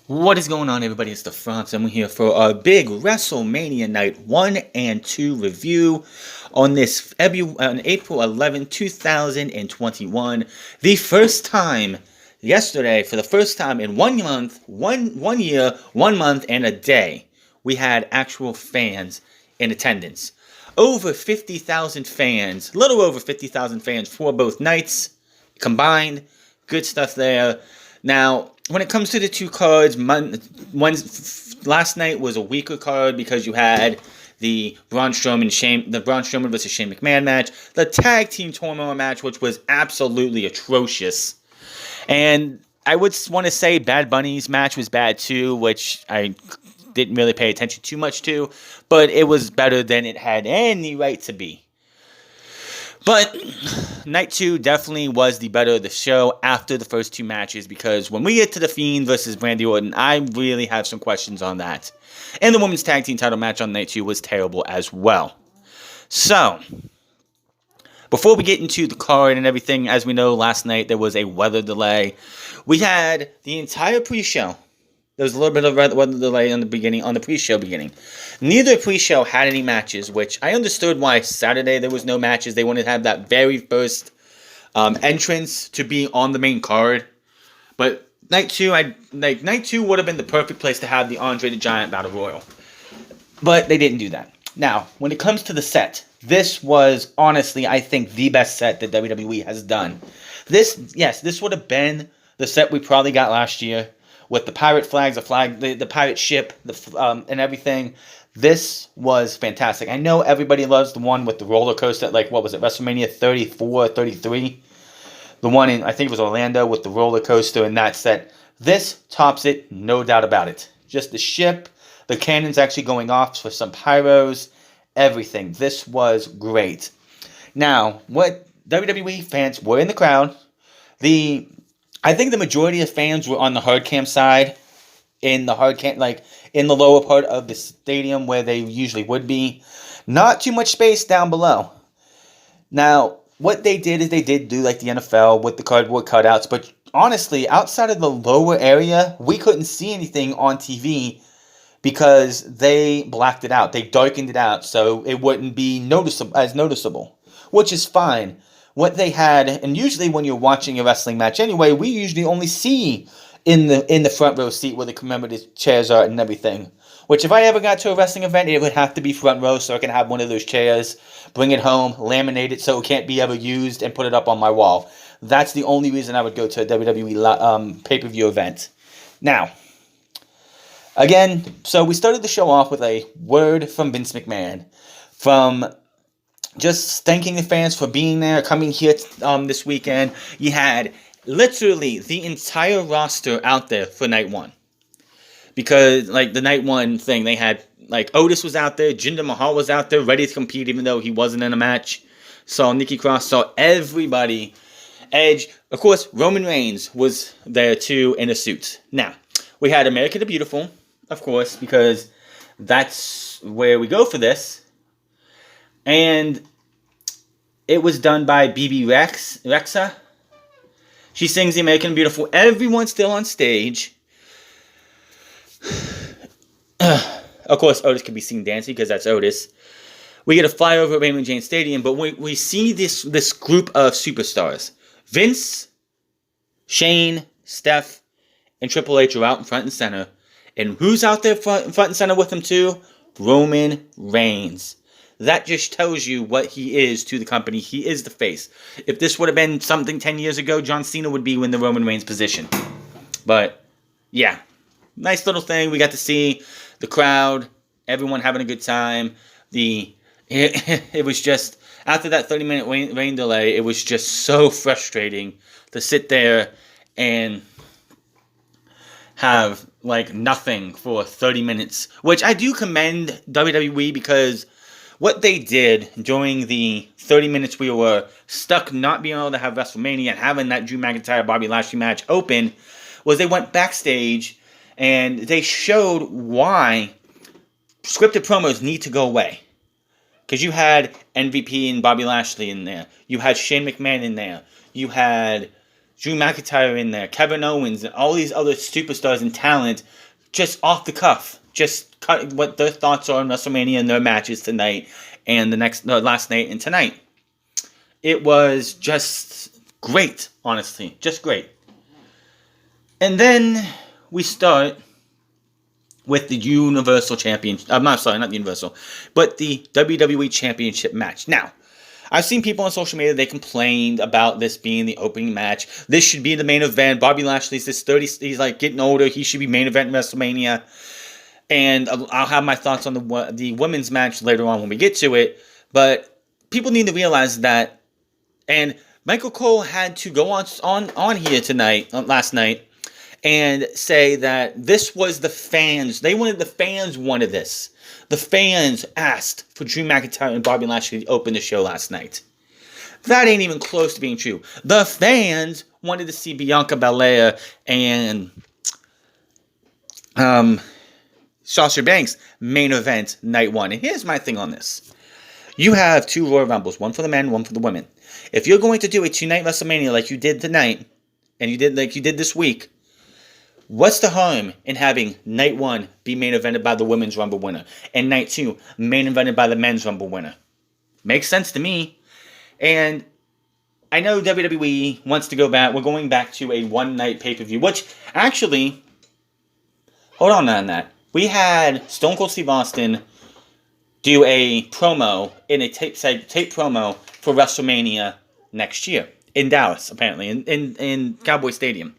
What is going on, everybody? It's the France, and we're here for our big WrestleMania Night 1 and 2 review on on April 11, 2021. The first time, yesterday, for the first time in 1 month, one year, 1 month, and a day, we had actual fans in attendance. Over 50,000 fans, little over 50,000 fans for both nights combined. Good stuff there. Now, when it comes to the two cards, last night was a weaker card because you had the Braun Strowman versus Shane McMahon match, the tag team turmoil match, which was absolutely atrocious, and I would want to say Bad Bunny's match was bad too, which I didn't really pay attention too much to, but it was better than it had any right to be. But night 2 definitely was the better of the show after the first two matches, because when we get to The Fiend versus Randy Orton, I really have some questions on that. And the women's tag team title match on night 2 was terrible as well. So, before we get into the card and everything, as we know, last night there was a weather delay. We had the entire pre-show. There was a little bit of weather delay on the pre-show beginning. Neither pre-show had any matches, which I understood why Saturday there was no matches. They wanted to have that very first entrance to be on the main card. But night 2 would have been the perfect place to have the Andre the Giant Battle Royal. But they didn't do that. Now, when it comes to the set, this was honestly, I think, the best set that WWE has done. This would have been the set we probably got last year, with the pirate flags, the pirate ship, and everything. This was fantastic. I know everybody loves the one with the roller coaster, like, what was it, WrestleMania 34, 33? The one in, I think it was Orlando, with the roller coaster and that set. This tops it, no doubt about it. Just the ship, the cannons actually going off for some pyros, everything. This was great. Now, what WWE fans were in the crowd, I think the majority of fans were on the hard cam side, in the lower part of the stadium where they usually would be. Not too much space down below. Now, what they did is they did do like the NFL with the cardboard cutouts, but honestly, outside of the lower area, we couldn't see anything on TV because they blacked it out. They darkened it out so it wouldn't be noticeable, which is fine. What they had, and usually when you're watching a wrestling match anyway, we usually only see in the front row seat where the commemorative chairs are and everything. Which, if I ever got to a wrestling event, it would have to be front row so I can have one of those chairs, bring it home, laminate it so it can't be ever used, and put it up on my wall. That's the only reason I would go to a WWE pay-per-view event. Now, again, so we started the show off with a word from Vince McMahon, from just thanking the fans for being there, coming here this weekend. You had literally the entire roster out there for night 1. Because, like, the night 1 thing, they had, like, Otis was out there, Jinder Mahal was out there, ready to compete even though he wasn't in a match. Saw Nikki Cross, saw everybody. Edge, of course, Roman Reigns was there too in a suit. Now, we had America the Beautiful, of course, because that's where we go for this. And it was done by BB Rexa. She sings the American Beautiful. Everyone's still on stage. Of course, Otis can be seen dancing because that's Otis. We get a flyover at Raymond James Stadium, but we see this group of superstars. Vince, Shane, Seth, and Triple H are out in front and center. And who's out there front and center with them too? Roman Reigns. That just tells you what he is to the company. He is the face. If this would have been something 10 years ago, John Cena would be in the Roman Reigns position. But, yeah. Nice little thing. We got to see the crowd, everyone having a good time. It was just, after that 30-minute rain delay, it was just so frustrating to sit there and have, like, nothing for 30 minutes. Which I do commend WWE, because what they did during the 30 minutes we were stuck not being able to have WrestleMania and having that Drew McIntyre-Bobby Lashley match open was they went backstage and they showed why scripted promos need to go away. Because you had MVP and Bobby Lashley in there. You had Shane McMahon in there. You had Drew McIntyre in there, Kevin Owens, and all these other superstars and talent, just off the cuff, just cut what their thoughts are on WrestleMania and their matches tonight and the last night and tonight. It was just great, honestly, just great. And then we start with the Universal Championship. I'm not sorry, not the Universal, but the WWE Championship match. Now, I've seen people on social media, they complained about this being the opening match. This should be the main event. Bobby Lashley's he's like getting older. He should be main event in WrestleMania. And I'll have my thoughts on the women's match later on when we get to it. But people need to realize that. And Michael Cole had to go on here last night, and say that this was the fans. The fans wanted this. The fans asked for Drew McIntyre and Bobby Lashley to open the show last night. That ain't even close to being true. The fans wanted to see Bianca Belair and Sasha Banks main event night one. And here's my thing on this. You have 2 Royal Rumbles, one for the men, one for the women. If you're going to do a 2-night WrestleMania like you did tonight, and you did this week, what's the harm in having night 1 be main evented by the women's Rumble winner, and night 2 main evented by the men's Rumble winner? Makes sense to me. And I know WWE wants to go back. We're going back to a 1-night pay-per-view, which actually, hold on that. We had Stone Cold Steve Austin do a promo in a tape promo for WrestleMania next year in Dallas, apparently, in Cowboy Stadium.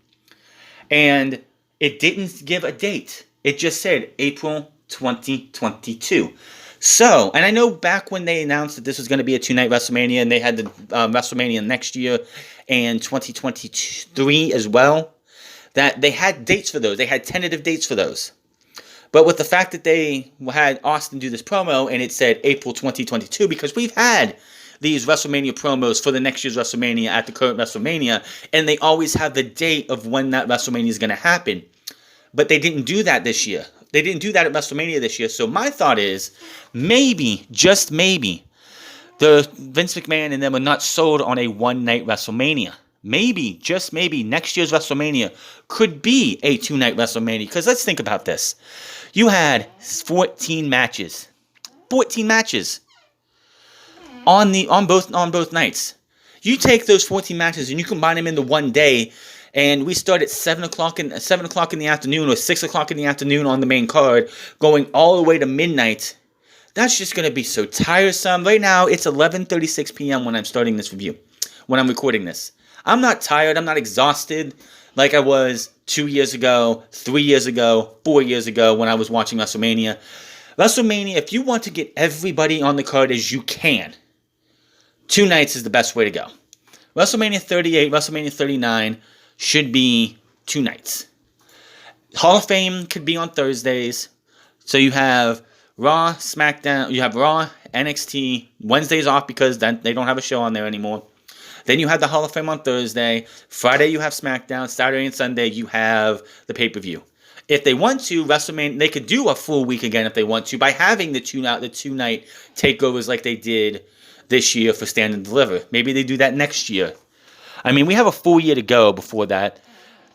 And it didn't give a date. It just said April 2022. So, and I know back when they announced that this was going to be a 2-night WrestleMania, and they had the WrestleMania next year and 2023 as well, that they had dates for those. They had tentative dates for those. But with the fact that they had Austin do this promo and it said April 2022, because we've had these WrestleMania promos for the next year's WrestleMania at the current WrestleMania, and they always have the date of when that WrestleMania is going to happen. But they didn't do that this year. They didn't do that at WrestleMania this year. So my thought is, maybe, just maybe, the Vince McMahon and them are not sold on a 1-night WrestleMania. Maybe, just maybe, next year's WrestleMania could be a 2-night WrestleMania. Because let's think about this. You had 14 matches. 14 matches. On both nights. You take those 14 matches and you combine them into one day, and we start at 7 o'clock in the afternoon or 6 o'clock in the afternoon on the main card, going all the way to midnight. That's just going to be so tiresome. Right now, it's 11:36 p.m. when I'm starting this review, when I'm recording this. I'm not tired. I'm not exhausted like I was 2 years ago, 3 years ago, 4 years ago when I was watching WrestleMania. WrestleMania, if you want to get everybody on the card as you can, 2 nights is the best way to go. WrestleMania 38, WrestleMania 39 should be 2 nights. Hall of Fame could be on Thursdays. So you have Raw, SmackDown, you have Raw, NXT, Wednesdays off because then they don't have a show on there anymore. Then you have the Hall of Fame on Thursday. Friday you have SmackDown. Saturday and Sunday you have the pay-per-view. If they want to, WrestleMania, they could do a full week again if they want to by having the 2-night takeovers like they did this year for Stand and Deliver. Maybe they do that next year. I mean, we have a full year to go before that.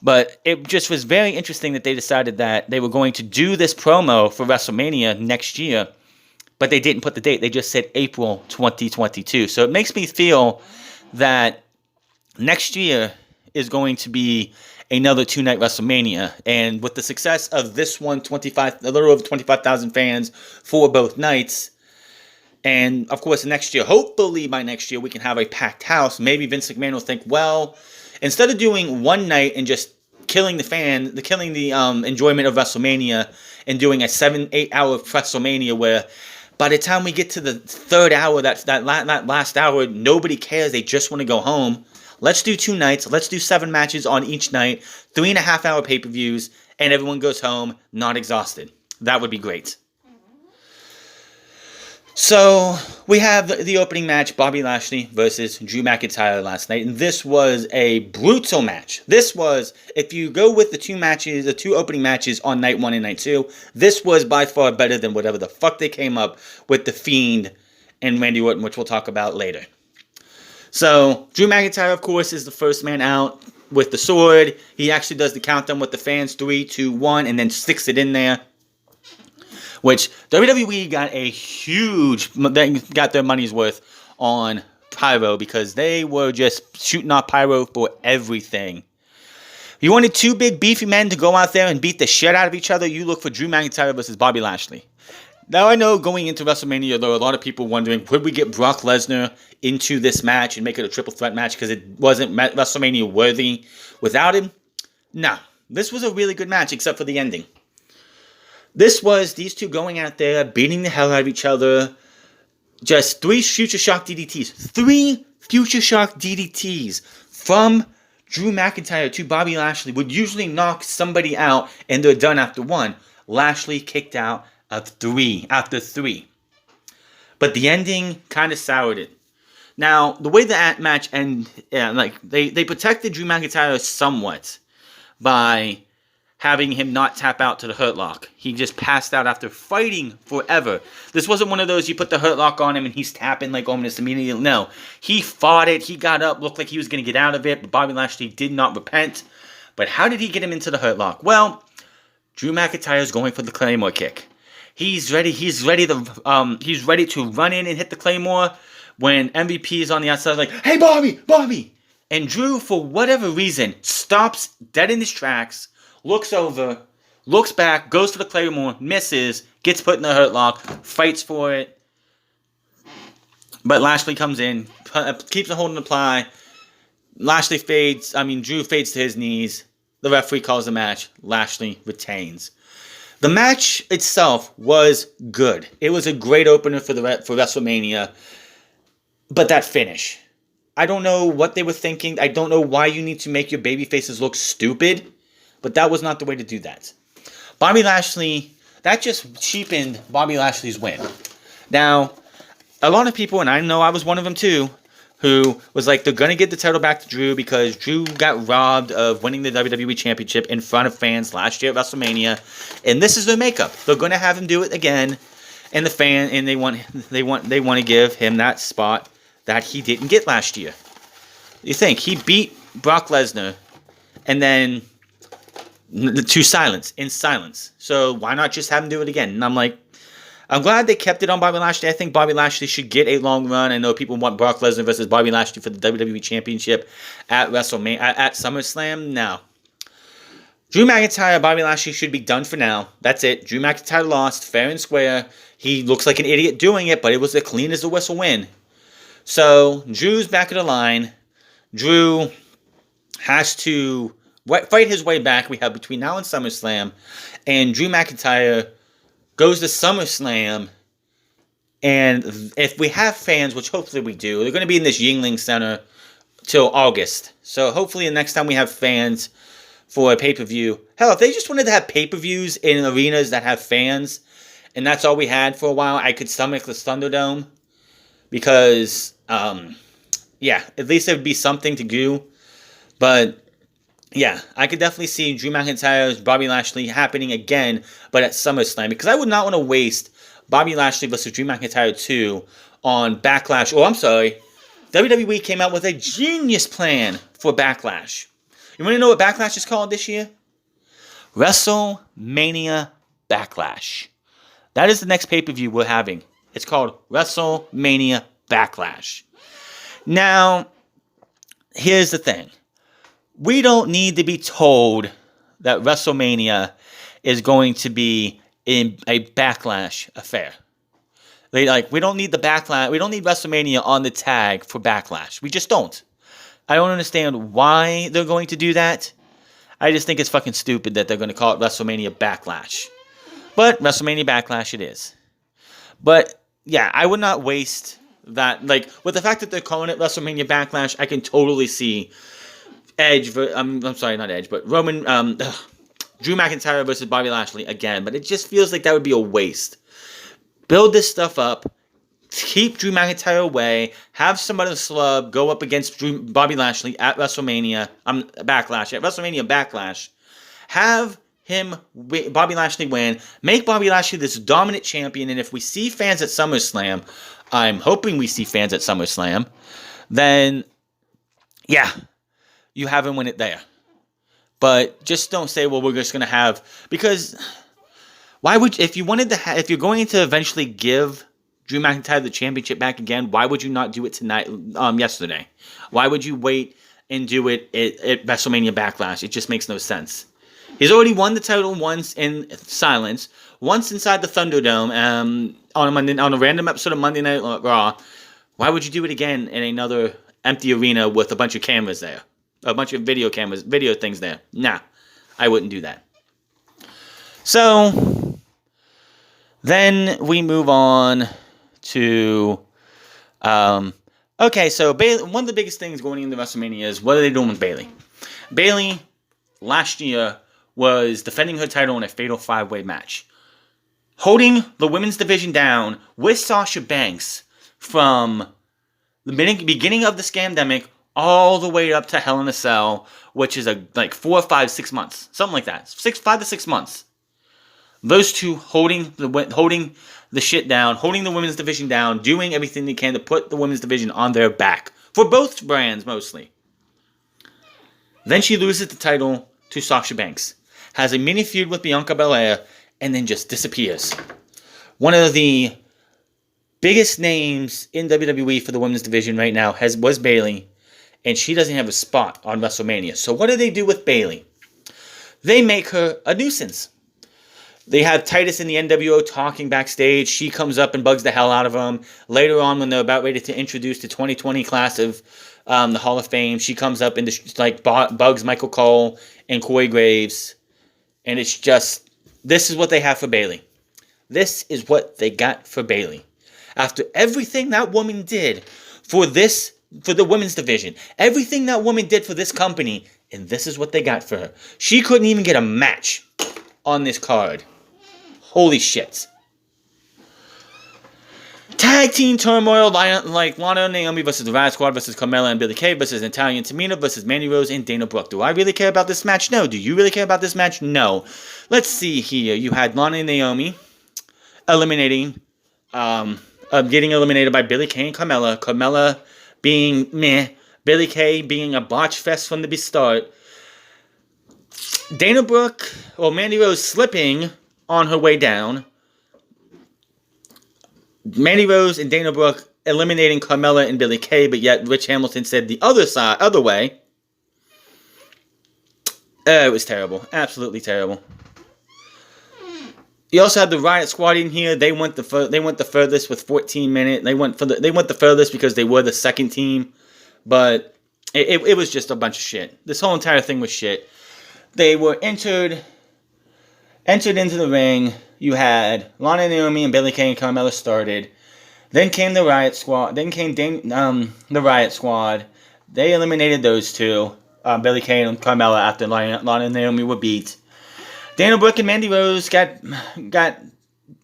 But it just was very interesting that they decided that they were going to do this promo for WrestleMania next year, but they didn't put the date. They just said April 2022. So it makes me feel that next year is going to be another 2-night WrestleMania. And with the success of this one, a little over 25,000 fans for both nights, and of course next year, hopefully by next year, we can have a packed house. Maybe Vince McMahon will think, well, instead of doing one night and just killing the enjoyment of WrestleMania and doing a 7-8 hour WrestleMania where by the time we get to the third hour, that last hour, nobody cares. They just want to go home. Let's do 2 nights. Let's do 7 matches on each night, 3.5 hour pay-per-views, and everyone goes home not exhausted. That would be great. So, we have the opening match, Bobby Lashley versus Drew McIntyre last night, and this was a brutal match. This was, if you go with the 2 opening matches on night 1 and night 2, this was by far better than whatever the fuck they came up with The Fiend and Randy Orton, which we'll talk about later. So, Drew McIntyre, of course, is the first man out. with the sword. He actually does the countdown with the fans, 3, 2, 1, and then sticks it in there. Which WWE got their money's worth on pyro, because they were just shooting off pyro for everything. You wanted two big beefy men to go out there and beat the shit out of each other, you look for Drew McIntyre versus Bobby Lashley. Now, I know going into WrestleMania, there were a lot of people wondering, could we get Brock Lesnar into this match and make it a triple threat match because it wasn't WrestleMania worthy without him? No. This was a really good match, except for the ending. This was these two going out there, beating the hell out of each other. Just 3 Future Shock DDTs. 3 Future Shock DDTs from Drew McIntyre to Bobby Lashley would usually knock somebody out, and they're done after 1. Lashley kicked out after 3. But the ending kind of soured it. Now, the way the match ended, they protected Drew McIntyre somewhat by having him not tap out to the Hurt Lock. He just passed out after fighting forever. This wasn't one of those you put the Hurt Lock on him and he's tapping like almost immediately. No, he fought it. He got up, looked like he was going to get out of it, but Bobby Lashley did not repent. But how did he get him into the Hurt Lock? Well, Drew McIntyre is going for the Claymore kick. He's ready. He's ready to run in and hit the Claymore when MVP is on the outside, like, "Hey, Bobby!" And Drew, for whatever reason, stops dead in his tracks. Looks over, looks back, goes for the Claymore, misses, gets put in the Hurt Lock, fights for it. But Lashley comes in, keeps a hold on the ply. Drew fades to his knees. The referee calls the match. Lashley retains. The match itself was good. It was a great opener for WrestleMania. But that finish. I don't know what they were thinking. I don't know why you need to make your baby faces look stupid. But that was not the way to do that. Bobby Lashley, that just cheapened Bobby Lashley's win. Now, a lot of people, and I know I was one of them too, who was like, they're going to get the title back to Drew because Drew got robbed of winning the WWE Championship in front of fans last year at WrestleMania. And this is their makeup. They're going to have him do it again. And they want to give him that spot that he didn't get last year. You think he beat Brock Lesnar and then in silence. So why not just have him do it again? And I'm glad they kept it on Bobby Lashley. I think Bobby Lashley should get a long run. I know people want Brock Lesnar versus Bobby Lashley for the WWE Championship at WrestleMania, at SummerSlam. Now, Drew McIntyre, Bobby Lashley should be done for now. That's it. Drew McIntyre lost fair and square. He looks like an idiot doing it, but it was a clean as a whistle win. So Drew's back of the line. Drew has to fight his way back. We have between now and SummerSlam, and Drew McIntyre goes to SummerSlam, and if we have fans, which hopefully we do, they're going to be in this Yingling Center till August. So hopefully the next time we have fans for a pay-per-view, hell, if they just wanted to have pay-per-views in arenas that have fans, and that's all we had for a while, I could stomach the Thunderdome, because, at least there would be something to do. But yeah, I could definitely see Drew McIntyre's Bobby Lashley happening again, but at SummerSlam, because I would not want to waste Bobby Lashley versus Drew McIntyre 2 on Backlash. Oh, I'm sorry. WWE came out with a genius plan for Backlash. You want to know what Backlash is called this year? WrestleMania Backlash. That is the next pay-per-view we're having. It's called WrestleMania Backlash. Now, here's the thing. We don't need to be told that WrestleMania is going to be in a Backlash affair. We don't need the Backlash. We don't need WrestleMania on the tag for Backlash. We just don't. I don't understand why they're going to do that. I just think it's fucking stupid that they're going to call it WrestleMania Backlash. But WrestleMania Backlash it is. But yeah, I would not waste that. With the fact that they're calling it WrestleMania Backlash, I can totally see I'm sorry, not Edge, but Drew McIntyre versus Bobby Lashley again. But it just feels like that would be a waste. Build this stuff up. Keep Drew McIntyre away. Have some other celeb go up against Bobby Lashley at WrestleMania. Backlash. At WrestleMania Backlash. Have Bobby Lashley win. Make Bobby Lashley this dominant champion. And if we see fans at SummerSlam, I'm hoping we see fans at SummerSlam, then, yeah, you have him win it there. But just don't say, well, we're just going to have... Because why would... If you wanted to if you're going to eventually give Drew McIntyre the championship back again, why would you not do it tonight, yesterday? Why would you wait and do it at WrestleMania Backlash? It just makes no sense. He's already won the title once in silence, once inside the Thunderdome, on a random episode of Monday Night Raw. Why would you do it again in another empty arena with a bunch of cameras there? A bunch of video things there. Nah, I wouldn't do that. So, then we move on to... okay, so one of the biggest things going into WrestleMania is, what are they doing with Bayley? Bayley, last year, was defending her title in a fatal 5-way match. Holding the women's division down with Sasha Banks from the beginning of the Scandemic all the way up to Hell in a Cell, which is like 4, 5, 6 months. Something like that. 5 to 6 months. Those two holding the shit down, holding the women's division down, doing everything they can to put the women's division on their back. For both brands, mostly. Then she loses the title to Sasha Banks. Has a mini feud with Bianca Belair, and then just disappears. One of the biggest names in WWE for the women's division right now was Bayley, and she doesn't have a spot on WrestleMania. So what do they do with Bayley? They make her a nuisance. They have Titus in the NWO talking backstage. She comes up and bugs the hell out of him. Later on, when they're about ready to introduce the 2020 class of the Hall of Fame, she comes up and bugs Michael Cole and Corey Graves. And it's just, this is what they have for Bayley. This is what they got for Bayley. After everything that woman did for the women's division, everything that woman did for this company, and this is what they got for her. She couldn't even get a match on this card. Holy shit. Tag team turmoil like Lana and Naomi versus the Riot Squad versus Carmella and Billie Kay versus Natalya and Tamina versus Mandy Rose and Dana Brooke. Do I really care about this match? No. Do you really care about this match? No. Let's see here. You had Lana and Naomi getting eliminated by Billie Kay and Carmella. Carmella being meh. Billie Kay being a botch fest from the start. Mandy Rose slipping on her way down. Mandy Rose and Dana Brooke eliminating Carmella and Billie Kay, but yet Rich Hamilton said the other way. It was terrible. Absolutely terrible. You also had the Riot Squad in here. They went the furthest with 14 minutes. They went the furthest because they were the second team, but it was just a bunch of shit. This whole entire thing was shit. They were entered into the ring. You had Lana and Naomi and Billie Kay and Carmella started. Then came the Riot Squad. The Riot Squad. They eliminated those two, Billie Kay and Carmella, after Lana and Naomi were beat. Dana Brooke and Mandy Rose got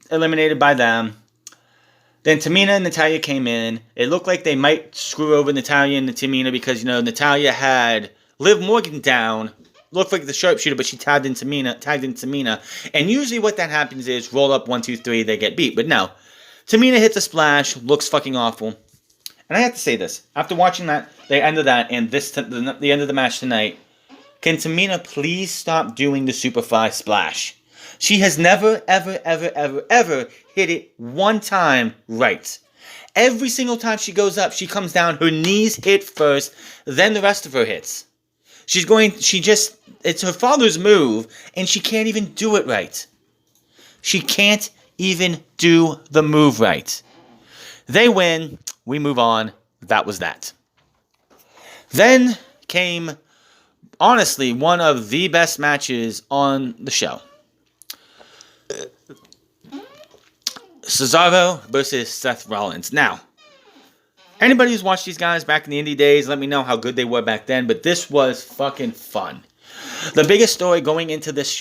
eliminated by them. Then Tamina and Natalya came in. It looked like they might screw over Natalya and Tamina because, Natalya had Liv Morgan down. Looked like the sharpshooter, but she tagged in Tamina. And usually what that happens is roll up 1, 2, 3, they get beat. But no. Tamina hits a splash, looks fucking awful. And I have to say this. After watching the end of that and the end of the match tonight, can Tamina please stop doing the Superfly splash? She has never, ever, ever, ever, ever hit it one time right. Every single time she goes up, she comes down, her knees hit first, then the rest of her hits. It's her father's move, and she can't even do it right. She can't even do the move right. They win, we move on, that was that. Then came, honestly, one of the best matches on the show. Cesaro versus Seth Rollins. Now, anybody who's watched these guys back in the indie days, let me know how good they were back then, but this was fucking fun. The biggest story going into this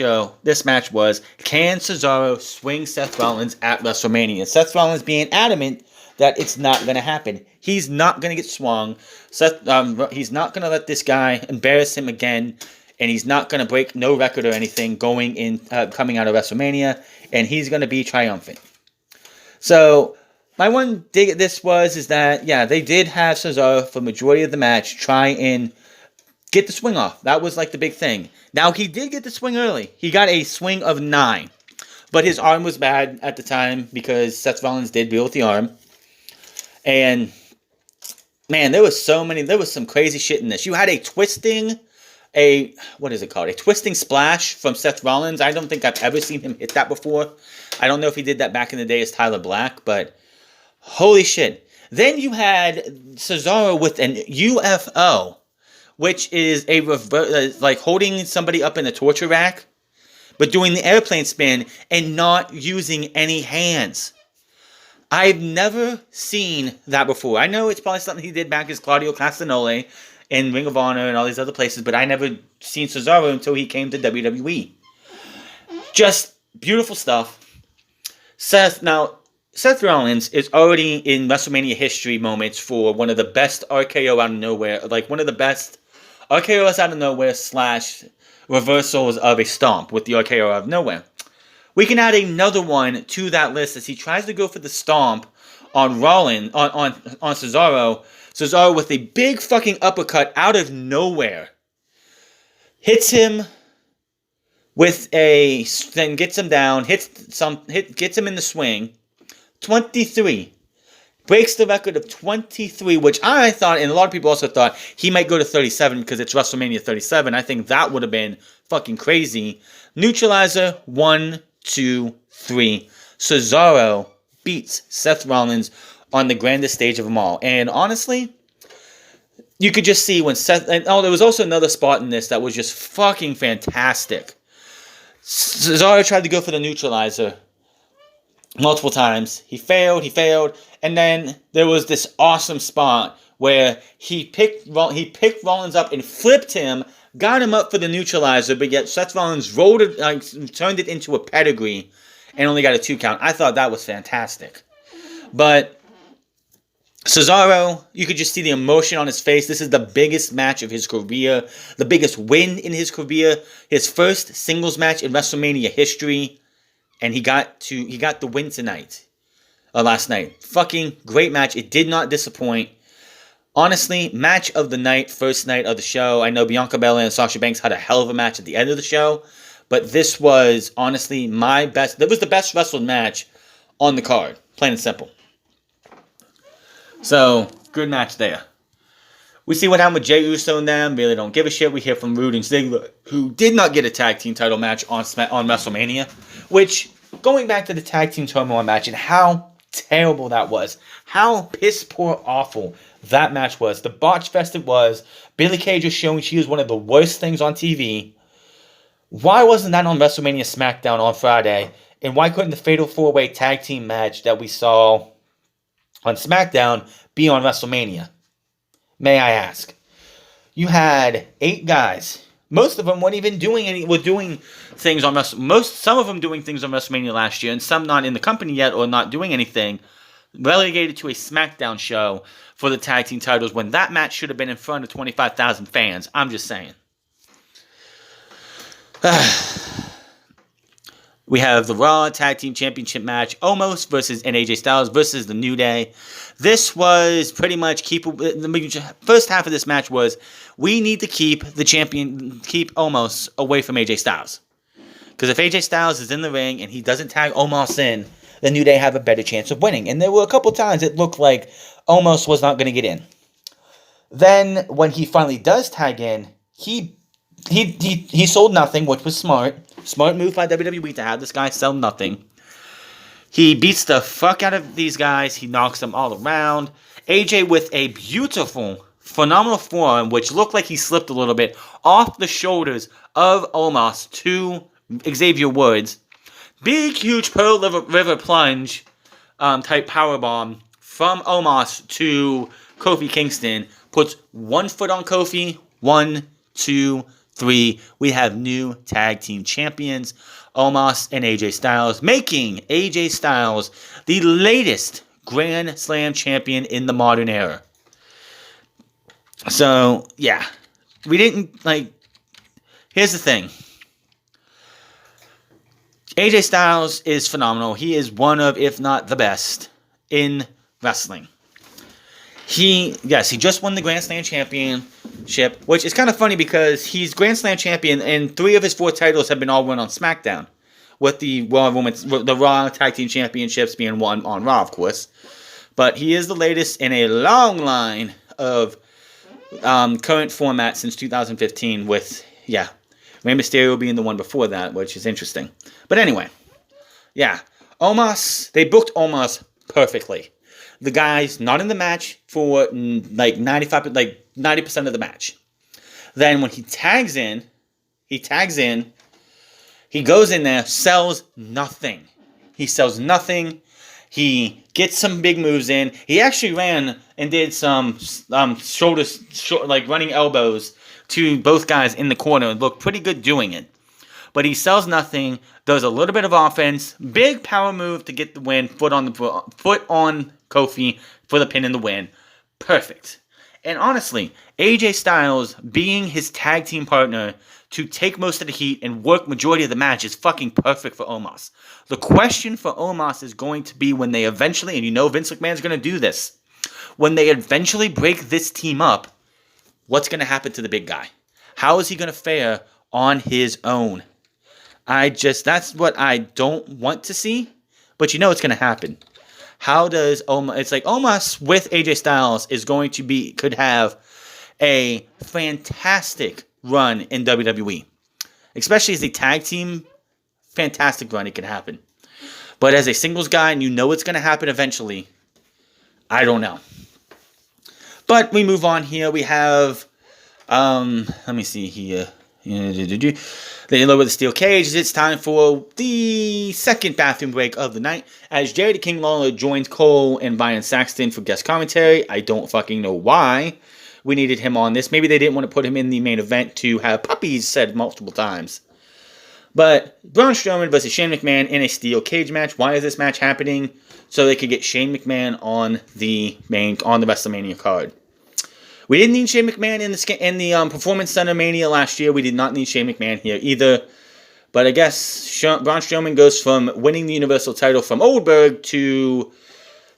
match was, can Cesaro swing Seth Rollins at WrestleMania? Seth Rollins being adamant that it's not going to happen. He's not going to get swung. He's not going to let this guy embarrass him again, and he's not going to break no record or anything coming out of WrestleMania, and he's going to be triumphant. So, my one dig at this is that, yeah, they did have Cesaro for the majority of the match try and get the swing off. That was like the big thing. Now, he did get the swing early. He got a swing of 9. But his arm was bad at the time because Seth Rollins did deal with the arm. And, man, there was some crazy shit in this. You had a twisting splash from Seth Rollins. I don't think I've ever seen him hit that before. I don't know if he did that back in the day as Tyler Black, but holy shit. Then you had Cesaro with an UFO, which is like holding somebody up in a torture rack, but doing the airplane spin and not using any hands. I've never seen that before. I know it's probably something he did back as Claudio Castagnoli in Ring of Honor and all these other places, but I never seen Cesaro until he came to WWE. Just beautiful stuff. Seth Rollins is already in WrestleMania history moments for one of the best RKO out of nowhere, like one of the best RKOs out of nowhere / reversals of a stomp with the RKO out of nowhere. We can add another one to that list as he tries to go for the stomp on Rollins, on Cesaro. Cesaro with a big fucking uppercut out of nowhere. Hits him then gets him down, gets him in the swing. 23. Breaks the record of 23, which I thought, and a lot of people also thought, he might go to 37 because it's WrestleMania 37. I think that would have been fucking crazy. Neutralizer, 1, 2, 3. Cesaro beats Seth Rollins on the grandest stage of them all. And honestly, you could just see when Seth... there was also another spot in this that was just fucking fantastic. Cesaro tried to go for the neutralizer multiple times. He failed. And then there was this awesome spot where he picked Rollins up and flipped him, got him up for the neutralizer, but yet Seth Rollins turned it into a pedigree and only got a 2 count. I thought that was fantastic. But Cesaro, you could just see the emotion on his face. This is the biggest match of his career, the biggest win in his career, his first singles match in WrestleMania history, and he got the win last night. Fucking great match. It did not disappoint. Honestly, match of the night, first night of the show. I know Bianca Belair and Sasha Banks had a hell of a match at the end of the show, but this was honestly my best. That was the best wrestled match on the card, plain and simple. So, good match there. We see what happened with Jey Uso and them. Really don't give a shit. We hear from Rude and Ziggler, who did not get a tag team title match on WrestleMania. Which, going back to the tag team turmoil match and how terrible that was. How piss poor awful that match was. The botch fest it was. Billie Kay just showing she was one of the worst things on TV. Why wasn't that on WrestleMania SmackDown on Friday? And why couldn't the Fatal 4-Way tag team match that we saw on SmackDown be on WrestleMania? May I ask? You had 8 guys. Most of them weren't even doing things on some of them doing things on WrestleMania last year, and some not in the company yet or not doing anything. Relegated to a SmackDown show for the tag team titles when that match should have been in front of 25,000 fans. I'm just saying. We have the Raw Tag Team Championship match, Omos versus AJ Styles versus the New Day. This was pretty much the first half of this match was we need to keep Omos away from AJ Styles. Because if AJ Styles is in the ring and he doesn't tag Omos in, the New Day have a better chance of winning. And there were a couple times it looked like Omos was not going to get in. Then when he finally does tag in, he sold nothing, which was smart. Smart move by WWE to have this guy sell nothing. He beats the fuck out of these guys. He knocks them all around. AJ with a beautiful, phenomenal forearm, which looked like he slipped a little bit, off the shoulders of Omos to Xavier Woods. Big, huge Pearl River plunge type powerbomb from Omos to Kofi Kingston. Puts one foot on Kofi. 1, 2, 3. We have new tag team champions, Omos and AJ Styles, making AJ Styles the latest Grand Slam champion in the modern era. So, yeah. We didn't, here's the thing. AJ Styles is phenomenal. He is one of, if not the best, in wrestling. He just won the Grand Slam champion Championship, which is kind of funny because he's Grand Slam champion, and 3 of his 4 titles have been all won on SmackDown, with the Raw Tag Team Championships being won on Raw, of course. But he is the latest in a long line of current format since 2015, with Rey Mysterio being the one before that, which is interesting. But anyway, Omos, they booked Omos perfectly. The guy's not in the match for like 90% of the match. Then when he tags in, he goes in there, sells nothing. He sells nothing. He gets some big moves in. He actually ran and did some running elbows to both guys in the corner and looked pretty good doing it. But he sells nothing, does a little bit of offense, big power move to get the win, foot on Kofi for the pin and the win. Perfect. And honestly, AJ Styles being his tag team partner to take most of the heat and work majority of the match is fucking perfect for Omos. The question for Omos is going to be when they eventually, and you know Vince McMahon's going to do this, when they eventually break this team up, what's going to happen to the big guy? How is he going to fare on his own? That's what I don't want to see, but you know it's going to happen. How does Omos, it's like Omos with AJ Styles could have a fantastic run in WWE. Especially as a tag team, fantastic run, it can happen. But as a singles guy, and you know it's going to happen eventually, I don't know. But we move on here. We have, let me see here. They lower the steel cage. It's time for the second bathroom break of the night as Jerry the King Lawler joins Cole and Byron Saxton for guest commentary. I don't fucking know why we needed him on this. Maybe they didn't want to put him in the main event to have puppies said multiple times. But Braun Strowman versus Shane McMahon in a steel cage match. Why is this match happening? So they could get Shane McMahon on the WrestleMania card. We didn't need Shane McMahon in the Performance Center Mania last year. We did not need Shane McMahon here either. But I guess Braun Strowman goes from winning the Universal title from Goldberg to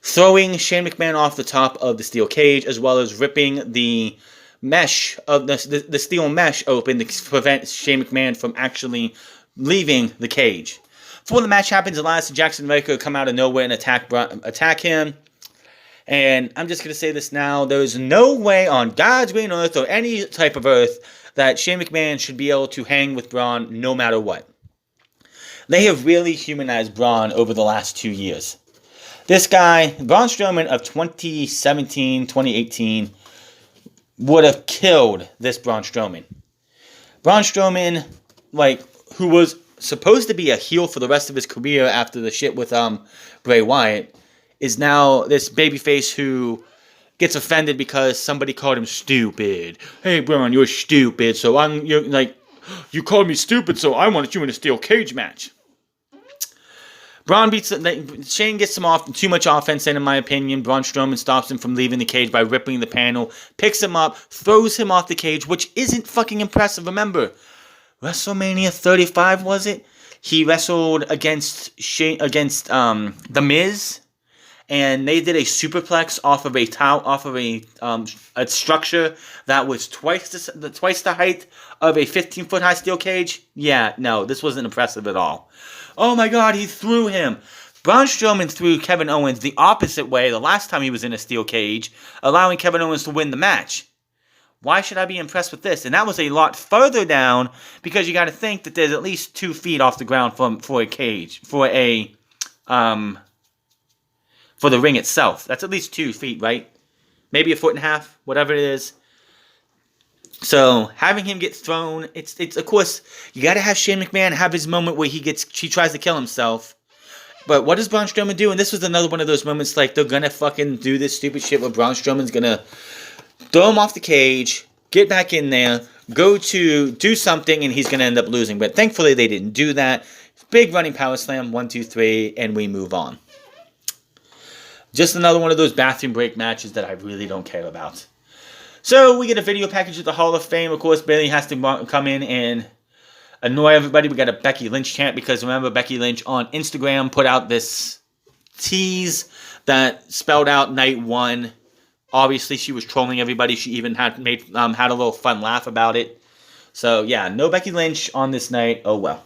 throwing Shane McMahon off the top of the steel cage, as well as ripping the mesh of the steel mesh open to prevent Shane McMahon from actually leaving the cage. Before the match happens, Elias and Jackson Ryker come out of nowhere and attack him. And I'm just going to say this now. There is no way on God's green earth or any type of earth that Shane McMahon should be able to hang with Braun no matter what. They have really humanized Braun over the last 2 years. This guy, Braun Strowman of 2017, 2018, would have killed this Braun Strowman. Braun Strowman, who was supposed to be a heel for the rest of his career after the shit with Bray Wyatt, is now this babyface who gets offended because somebody called him stupid. Hey, Braun, you're stupid, so you called me stupid, so I wanted you in a steel cage match. Braun Shane gets him off, too much offense in my opinion. Braun Strowman stops him from leaving the cage by ripping the panel, picks him up, throws him off the cage, which isn't fucking impressive. Remember, WrestleMania 35, was it? He wrestled against The Miz, and they did a superplex off of a structure that was twice the height of a 15-foot high steel cage. Yeah, no, this wasn't impressive at all. Oh my God, he threw him. Braun Strowman threw Kevin Owens the opposite way the last time he was in a steel cage, allowing Kevin Owens to win the match. Why should I be impressed with this? And that was a lot further down, because you got to think that there's at least 2 feet off the ground for a cage, for the ring itself. That's at least 2 feet, right? Maybe 1.5 feet, whatever it is. So having him get thrown, it's of course you got to have Shane McMahon have his moment where he tries to kill himself. But what does Braun Strowman do? And this was another one of those moments they're gonna fucking do this stupid shit where Braun Strowman's gonna throw him off the cage, get back in there, go to do something, and he's gonna end up losing. But thankfully they didn't do that. Big running power slam, 1, 2, 3, and we move on. Just another one of those bathroom break matches that I really don't care about. So we get a video package at the Hall of Fame. Of course, Bayley has to come in and annoy everybody. We got a Becky Lynch chant because remember, Becky Lynch on Instagram put out this tease that spelled out night 1 Obviously, she was trolling everybody. She even had a little fun laugh about it. So, yeah, no Becky Lynch on this night. Oh, well.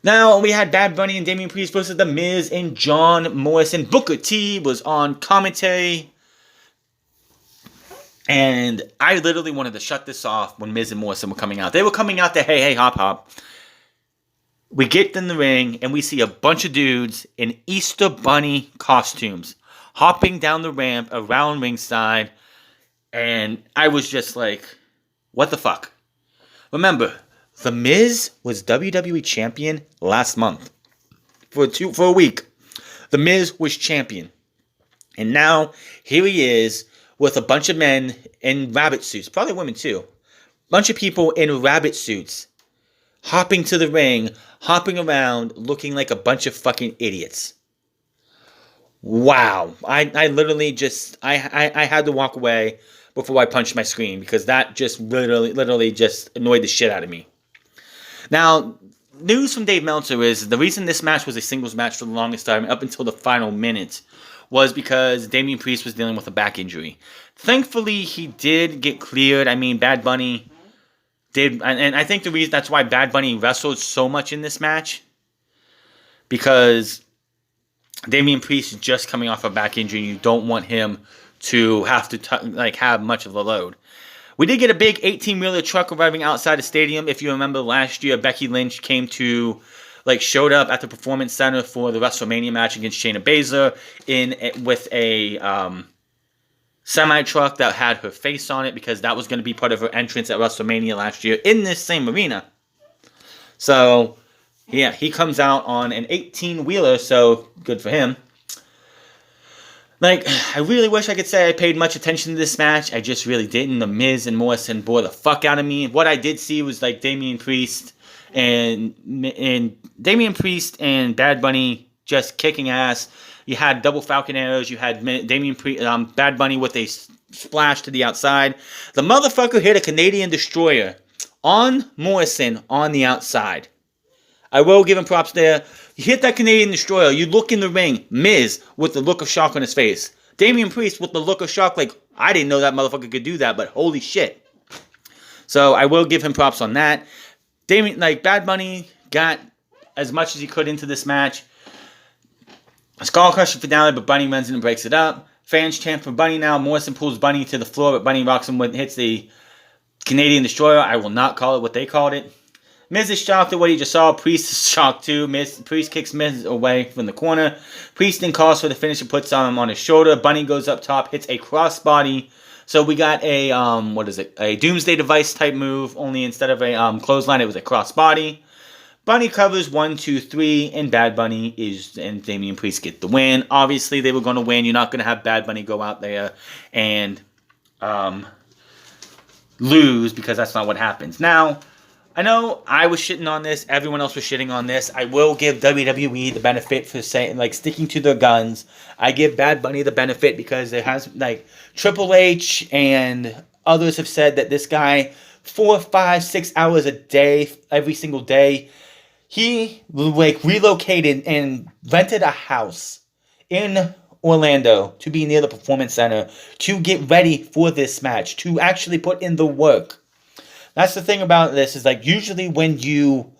Now, we had Bad Bunny and Damian Priest versus The Miz and John Morrison. Booker T was on commentary. And I literally wanted to shut this off when Miz and Morrison were coming out. They were coming out to Hey Hey Hop Hop. We get in the ring and we see a bunch of dudes in Easter Bunny costumes hopping down the ramp around ringside. And I was just like, what the fuck? Remember, The Miz was WWE champion last month. For a week. The Miz was champion. And now, here he is with a bunch of men in rabbit suits. Probably women too. Bunch of people in rabbit suits. Hopping to the ring. Hopping around. Looking like a bunch of fucking idiots. Wow. I literally just... I had to walk away before I punched my screen. Because that just literally just annoyed the shit out of me. Now, news from Dave Meltzer is the reason this match was a singles match for the longest time, up until the final minute, was because Damian Priest was dealing with a back injury. Thankfully, he did get cleared. I mean, Bad Bunny did, and I think the reason that's why Bad Bunny wrestled so much in this match, because Damian Priest is just coming off a back injury, and you don't want him to have to have much of a load. We did get a big 18-wheeler truck arriving outside the stadium. If you remember last year, Becky Lynch showed up at the Performance Center for the WrestleMania match against Shayna Baszler with a semi-truck that had her face on it, because that was going to be part of her entrance at WrestleMania last year in this same arena. So, yeah, he comes out on an 18-wheeler, so good for him. I really wish I could say I paid much attention to this match. I just really didn't. The Miz and Morrison bore the fuck out of me. What I did see was Damian Priest and Bad Bunny just kicking ass. You had double Falcon arrows. You had Bad Bunny with a splash to the outside. The motherfucker hit a Canadian Destroyer on Morrison on the outside. I will give him props there. You hit that Canadian Destroyer. You look in the ring. Miz with the look of shock on his face. Damian Priest with the look of shock I didn't know that motherfucker could do that, but holy shit. So I will give him props on that. Bad Bunny got as much as he could into this match. A Skull Crusher finale, but Bunny runs in and breaks it up. Fans chant for Bunny now. Morrison pulls Bunny to the floor, but Bunny rocks him hits the Canadian Destroyer. I will not call it what they called it. Miz is shocked at what he just saw. Priest is shocked too. Priest kicks Miz away from the corner. Priest then calls for the finish and puts him on his shoulder. Bunny goes up top, hits a crossbody. So we got a, a Doomsday Device type move, only instead of a clothesline, it was a crossbody. Bunny covers 1, 2, 3, and Bad Bunny and Damian Priest get the win. Obviously, they were going to win. You're not going to have Bad Bunny go out there and lose, because that's not what happens. Now, I know I was shitting on this. Everyone else was shitting on this. I will give WWE the benefit for saying, sticking to their guns. I give Bad Bunny the benefit because it has, Triple H and others have said that this guy, 4, 5, 6 hours a day, every single day, he, relocated and rented a house in Orlando to be near the Performance Center to get ready for this match, to actually put in the work. That's the thing about this is usually when you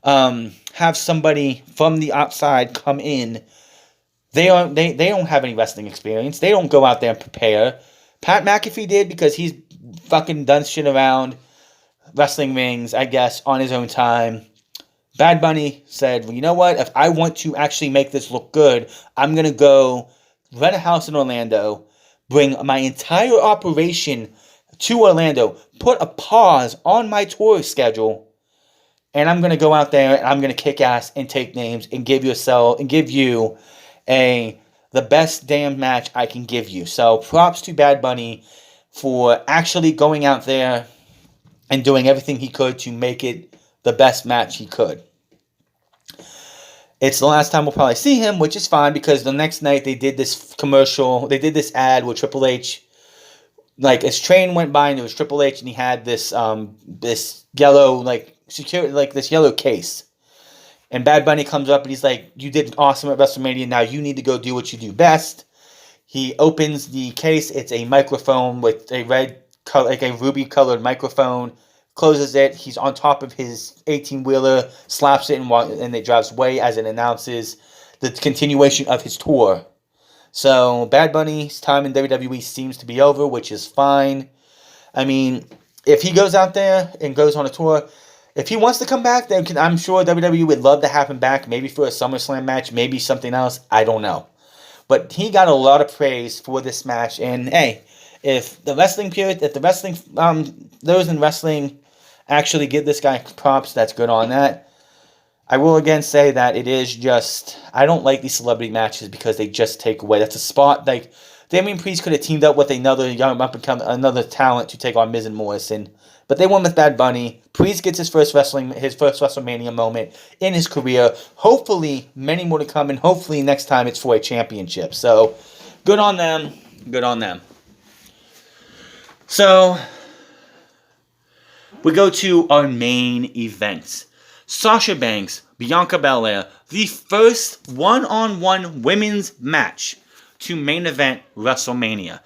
have somebody from the outside come in, they don't have any wrestling experience. They don't go out there and prepare. Pat McAfee did, because he's fucking done shit around wrestling rings, I guess, on his own time. Bad Bunny said, well, you know what? If I want to actually make this look good, I'm going to go rent a house in Orlando, bring my entire operation to Orlando, put a pause on my tour schedule, and I'm going to go out there and I'm going to kick ass and take names and give you the best damn match I can give you. So props to Bad Bunny for actually going out there and doing everything he could to make it the best match he could. It's the last time we'll probably see him, which is fine, because the next night they did this ad with Triple H. His train went by and it was Triple H, and he had this yellow this yellow case. And Bad Bunny comes up and he's like, "You did awesome at WrestleMania. Now you need to go do what you do best. He opens the case. It's a microphone with a red color, like a ruby colored microphone. Closes it. He's on top of his 18-wheeler, slaps it, and it drives away as it announces the continuation of his tour. So Bad Bunny's time in WWE seems to be over, which is fine. I mean, if he goes out there and goes on a tour, if he wants to come back, then I'm sure WWE would love to have him back, maybe for a SummerSlam match, maybe something else. I don't know. But he got a lot of praise for this match. And hey, if the wrestling, those in wrestling actually give this guy props, that's good on that. I will again say that it is just, I don't like these celebrity matches because they just take away. That's a spot, like, Damian Priest could have teamed up with another young another talent to take on Miz and Morrison. But they won with Bad Bunny. Priest gets his first WrestleMania moment in his career. Hopefully, many more to come, and hopefully next time it's for a championship. So, good on them. Good on them. So, we go to our main event. Sasha Banks, Bianca Belair, the first one-on-one women's match to main event WrestleMania.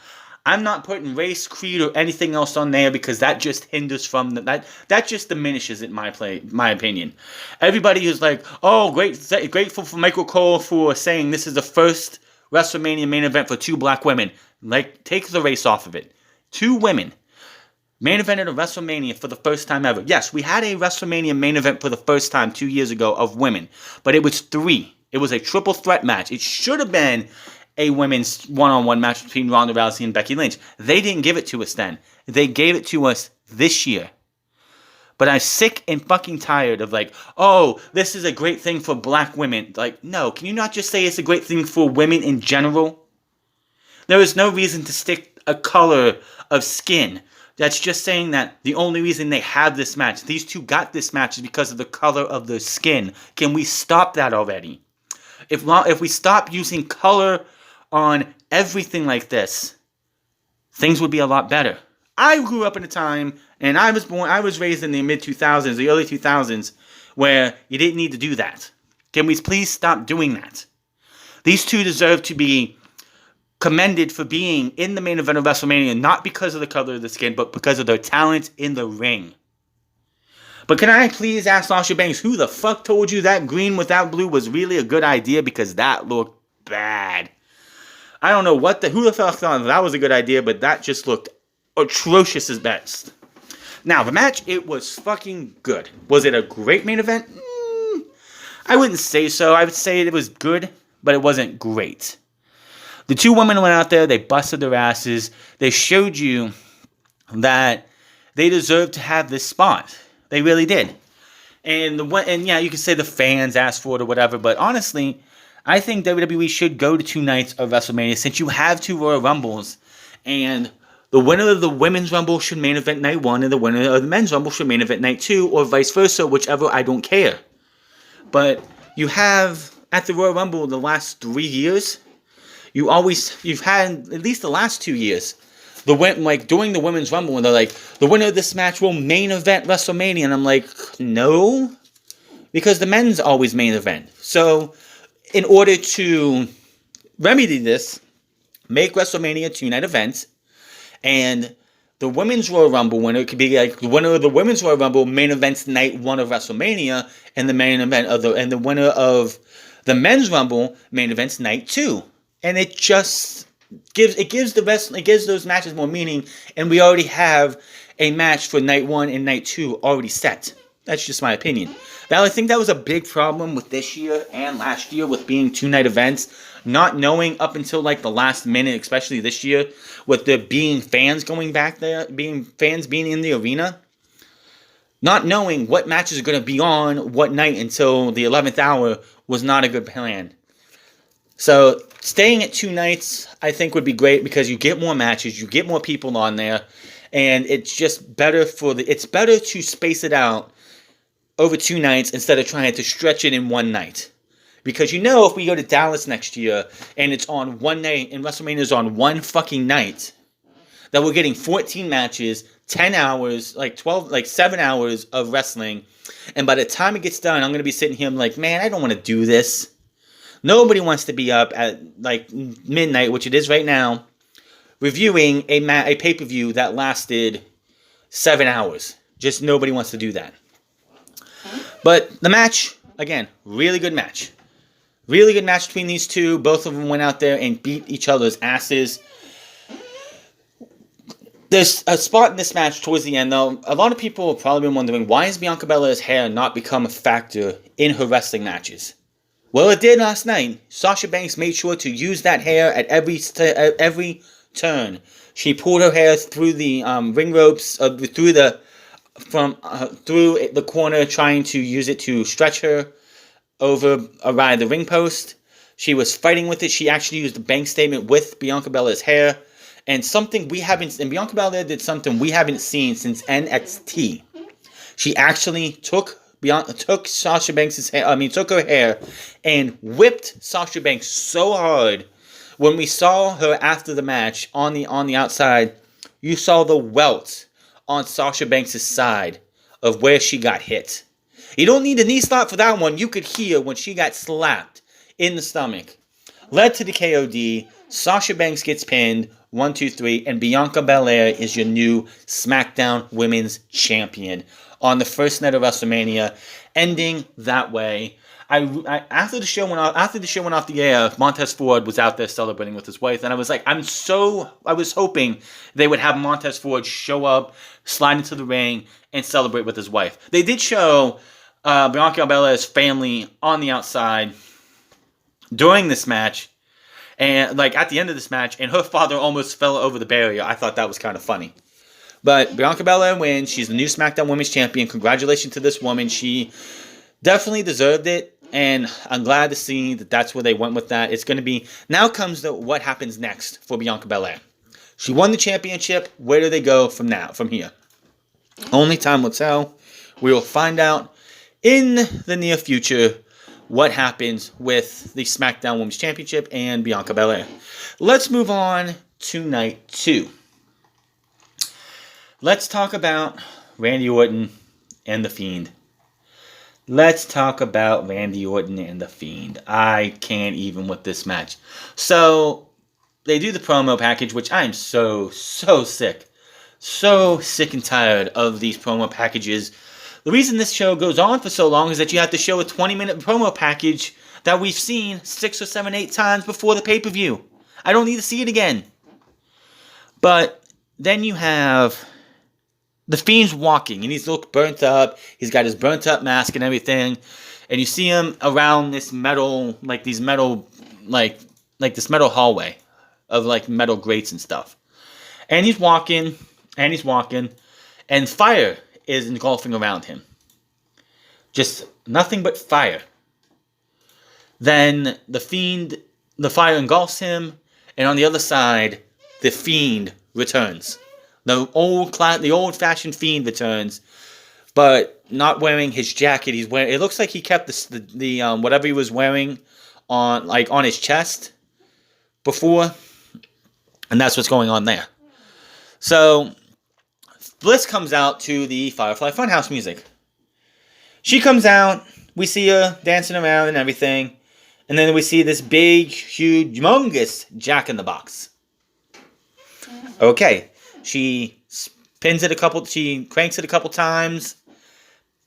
I'm not putting race, creed, or anything else on there because that just hinders from that just diminishes it, my opinion. Everybody is like, oh, grateful for Michael Cole for saying this is the first WrestleMania main event for two black women. Like, take the race off of it. Two women. Main event at a WrestleMania for the first time ever. Yes, we had a WrestleMania main event for the first time 2 years ago of women, but it was 3. It was a triple threat match. It should have been a women's one-on-one match between Ronda Rousey and Becky Lynch. They didn't give it to us then. They gave it to us this year. But I'm sick and fucking tired of like, oh, this is a great thing for black women. Like, no, can you not just say it's a great thing for women in general? There is no reason to stick a color of skin. That's just saying that the only reason they have this match, these two got this match, is because of the color of their skin. Can we stop that already? If we stop using color on everything like this, things would be a lot better. I grew up in a time, and I was raised in the mid-2000s, the early 2000s, where you didn't need to do that. Can we please stop doing that? These two deserve to be commended for being in the main event of WrestleMania, not because of the color of the skin, but because of their talent in the ring. But can I please ask Sasha Banks, who the fuck told you that green without blue was really a good idea? Because that looked bad. I don't know who the fuck thought that was a good idea, but that just looked atrocious at best. Now, the match, it was fucking good. Was it a great main event? I wouldn't say so. I would say it was good, but it wasn't great. The two women went out there, they busted their asses, they showed you that they deserved to have this spot. They really did. And yeah, you can say the fans asked for it or whatever, but honestly, I think WWE should go to 2 nights of WrestleMania since you have 2 Royal Rumbles, and the winner of the Women's Rumble should main event night 1, and the winner of the Men's Rumble should main event night 2, or vice versa, whichever, I don't care. But you have, at the Royal Rumble the last 3 years, you've had, at least the last 2 years, during the Women's Rumble, and they're like, the winner of this match will main event WrestleMania, and I'm like, no, because the men's always main event. So, in order to remedy this, make WrestleMania a 2-night event, and the Women's Royal Rumble winner could be like the winner of the Women's Royal Rumble main events night 1 of WrestleMania, and the main event and the winner of the Men's Rumble main events night 2. And it just gives those matches more meaning, and we already have a match for night 1 and night 2 already set. That's just my opinion. Now, I think that was a big problem with this year and last year with being 2-night events, not knowing up until like the last minute, especially this year, with there being fans going back there, being in the arena, not knowing what matches are going to be on what night until the 11th hour was not a good plan. So, staying at 2 nights, I think, would be great because you get more matches, you get more people on there, and it's just better it's better to space it out over 2 nights instead of trying to stretch it in 1 night. Because if we go to Dallas next year and it's on 1 night and WrestleMania is on 1 fucking night, that we're getting 14 matches, 10 hours, 7 hours of wrestling, and by the time it gets done, I'm going to be sitting here, I'm like, man, I don't want to do this. Nobody wants to be up at like midnight, which it is right now, reviewing a pay-per-view that lasted 7 hours. Just nobody wants to do that. But the match, again, really good match. Really good match between these two. Both of them went out there and beat each other's asses. There's a spot in this match towards the end, though. A lot of people have probably been wondering, why has Bianca Belair's hair not become a factor in her wrestling matches? Well, it did last night. Sasha Banks made sure to use that hair at every turn. She pulled her hair through the ring ropes, through the corner, trying to use it to stretch her over around the ring post. She was fighting with it. She actually used the bank statement with Bianca Belair's hair. And Bianca Belair did something we haven't seen since NXT. She actually took Sasha Banks' hair, took her hair and whipped Sasha Banks so hard. When we saw her after the match on the outside, you saw the welt on Sasha Banks' side of where she got hit. You don't need a knee slap for that one. You could hear when she got slapped in the stomach. Led to the KOD. Sasha Banks gets pinned. 1, 2, 3. And Bianca Belair is your new SmackDown Women's Champion on the first night of WrestleMania, ending that way. After the show went off the air, Montez Ford was out there celebrating with his wife, and I was like, I was hoping they would have Montez Ford show up, slide into the ring, and celebrate with his wife. They did show Bianca Belair's family on the outside during this match, and like at the end of this match, and her father almost fell over the barrier. I thought that was kind of funny. But Bianca Belair wins. She's the new SmackDown Women's Champion. Congratulations to this woman. She definitely deserved it, and I'm glad to see that that's where they went with that. It's going to be, now comes what happens next for Bianca Belair. She won the championship. Where do they go from here? Only time will tell. We will find out in the near future what happens with the SmackDown Women's Championship and Bianca Belair. Let's move on to night 2. Let's talk about Randy Orton and The Fiend. Let's talk about Randy Orton and The Fiend. I can't even with this match. So, they do the promo package, which I'm so sick. So sick and tired of these promo packages. The reason this show goes on for so long is that you have to show a 20-minute promo package that we've seen 6 or 7, 8 times before the pay-per-view. I don't need to see it again. But then you have The Fiend's walking, and he's looked burnt up. He's got his burnt up mask and everything. And you see him around this metal, this metal hallway of like metal grates and stuff. And he's walking, and fire is engulfing around him. Just nothing but fire. Then the fire engulfs him, and on the other side, the Fiend returns. The old-fashioned Fiend returns, but not wearing his jacket. It looks like he kept the whatever he was wearing on his chest before, and that's what's going on there. So Bliss comes out to the Firefly Funhouse music. She comes out. We see her dancing around and everything, and then we see this big, huge, humongous Jack in the Box. Okay. She cranks it a couple times.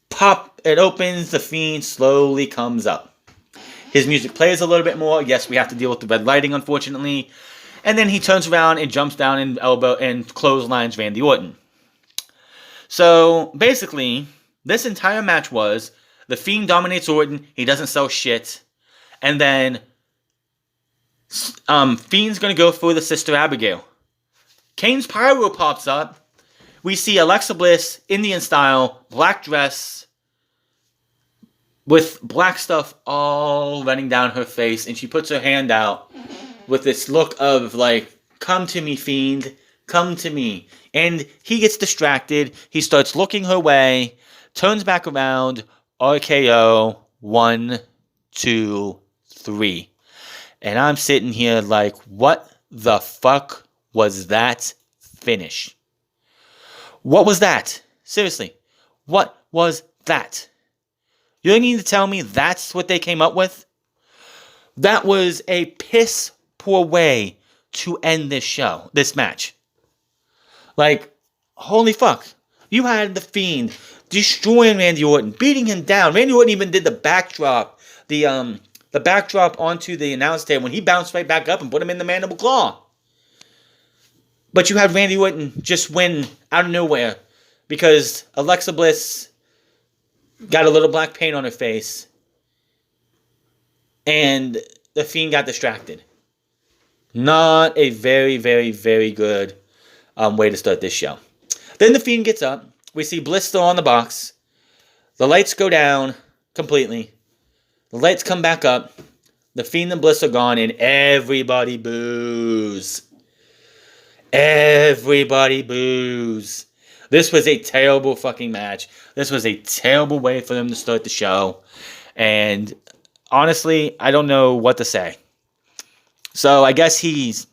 Pop, it opens, the Fiend slowly comes up. His music plays a little bit more. Yes, we have to deal with the red lighting, unfortunately. And then he turns around and jumps down and clotheslines Randy Orton. So, basically, this entire match was the Fiend dominates Orton, he doesn't sell shit, and then Fiend's gonna go for the Sister Abigail. Kane's pyro pops up. We see Alexa Bliss, Indian style, black dress, with black stuff all running down her face, and she puts her hand out with this look of like, come to me, Fiend, come to me. And he gets distracted. He starts looking her way, turns back around, RKO, 1, 2, 3. And I'm sitting here like, what the fuck was that finish? What was that? Seriously, what was that? You don't need to tell me that's what they came up with? That was a piss poor way to end this match. Like, holy fuck. You had The Fiend destroying Randy Orton, beating him down. Randy Orton even did the backdrop, the backdrop onto the announce table when he bounced right back up and put him in the mandible claw. But you had Randy Orton just win out of nowhere because Alexa Bliss got a little black paint on her face and The Fiend got distracted. Not a very, very, very good way to start this show. Then The Fiend gets up. We see Bliss still on the box. The lights go down completely. The lights come back up. The Fiend and Bliss are gone, and everybody boos. Everybody boos. This was a terrible fucking match. This was a terrible way for them to start the show. And honestly, I don't know what to say. So I guess he's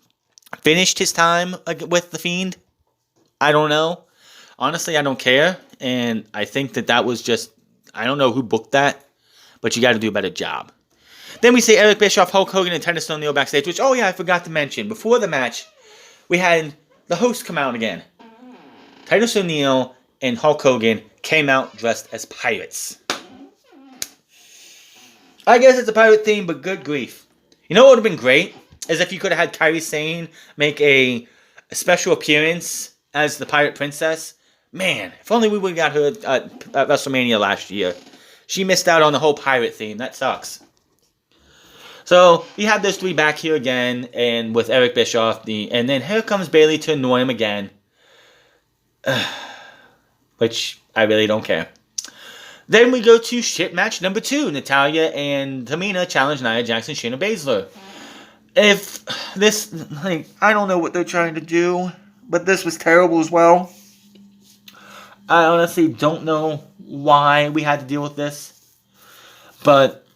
finished his time with The Fiend. I don't know. Honestly, I don't care. And I think that was just, I don't know who booked that, but you got to do a better job. Then we see Eric Bischoff, Hulk Hogan, and Titus O'Neil backstage, which, oh yeah, I forgot to mention. Before the match, we had the host come out again. Titus O'Neil and Hulk Hogan came out dressed as pirates. I guess it's a pirate theme, but good grief. You know what would have been great? Is if you could have had Kairi Sane make a special appearance as the Pirate Princess. Man, if only we would have got her at WrestleMania last year. She missed out on the whole pirate theme. That sucks. So, we have those three back here again, and with Eric Bischoff, and then here comes Bayley to annoy him again. Which, I really don't care. Then we go to shit match number 2. Natalya and Tamina challenge Nia Jax and Shayna Baszler. If this, I don't know what they're trying to do, but this was terrible as well. I honestly don't know why we had to deal with this. But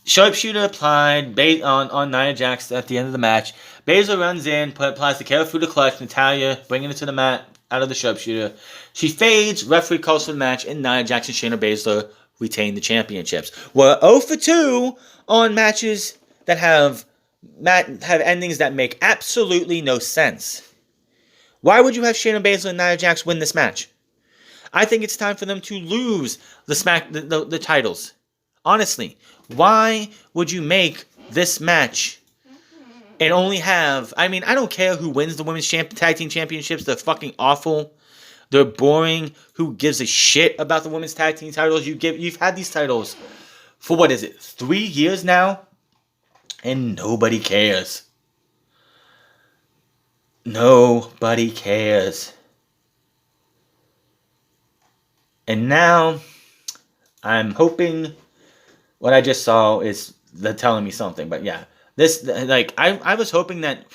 sharpshooter applied on Nia Jax at the end of the match. Baszler runs in, applies the carry through the clutch. Natalya bringing it to the mat out of the sharpshooter. She fades, referee calls for the match, and Nia Jax and Shayna Baszler retain the championships. We're 0 for 2 on matches that have endings that make absolutely no sense. Why would you have Shayna Baszler and Nia Jax win this match? I think it's time for them to lose the titles. Honestly, why would you make this match and only have... I mean, I don't care who wins the women's tag team championships. They're fucking awful. They're boring. Who gives a shit about the women's tag team titles? You've had these titles for, 3 years now? And nobody cares. Nobody cares. And now, I'm hoping what I just saw is they're telling me something. But yeah, I was hoping that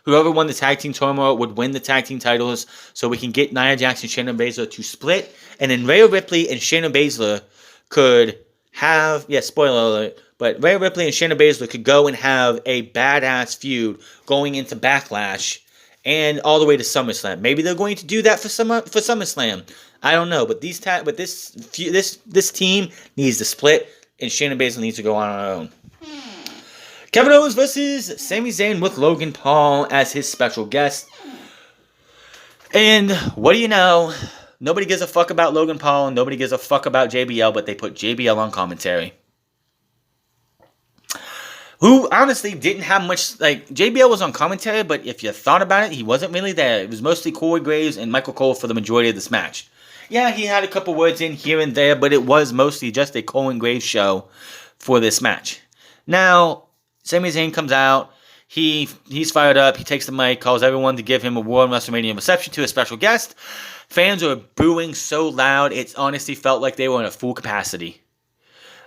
whoever won the tag team tournament would win the tag team titles so we can get Nia Jax and Shayna Baszler to split. And then Rhea Ripley and Shayna Baszler could have, spoiler alert, but Rhea Ripley and Shayna Baszler could go and have a badass feud going into Backlash and all the way to SummerSlam. Maybe they're going to do that for SummerSlam. I don't know, but this team needs to split, and Shayna Baszler needs to go on her own. Kevin Owens versus Sami Zayn with Logan Paul as his special guest. And what do you know? Nobody gives a fuck about Logan Paul, and nobody gives a fuck about JBL, but they put JBL on commentary. Who honestly didn't have much, JBL was on commentary, but if you thought about it, he wasn't really there. It was mostly Corey Graves and Michael Cole for the majority of this match. Yeah, he had a couple words in here and there, but it was mostly just a Cole and Graves show for this match. Now, Sami Zayn comes out. He's fired up. He takes the mic, calls everyone to give him a War WrestleMania reception to a special guest. Fans are booing so loud, it honestly felt like they were in a full capacity.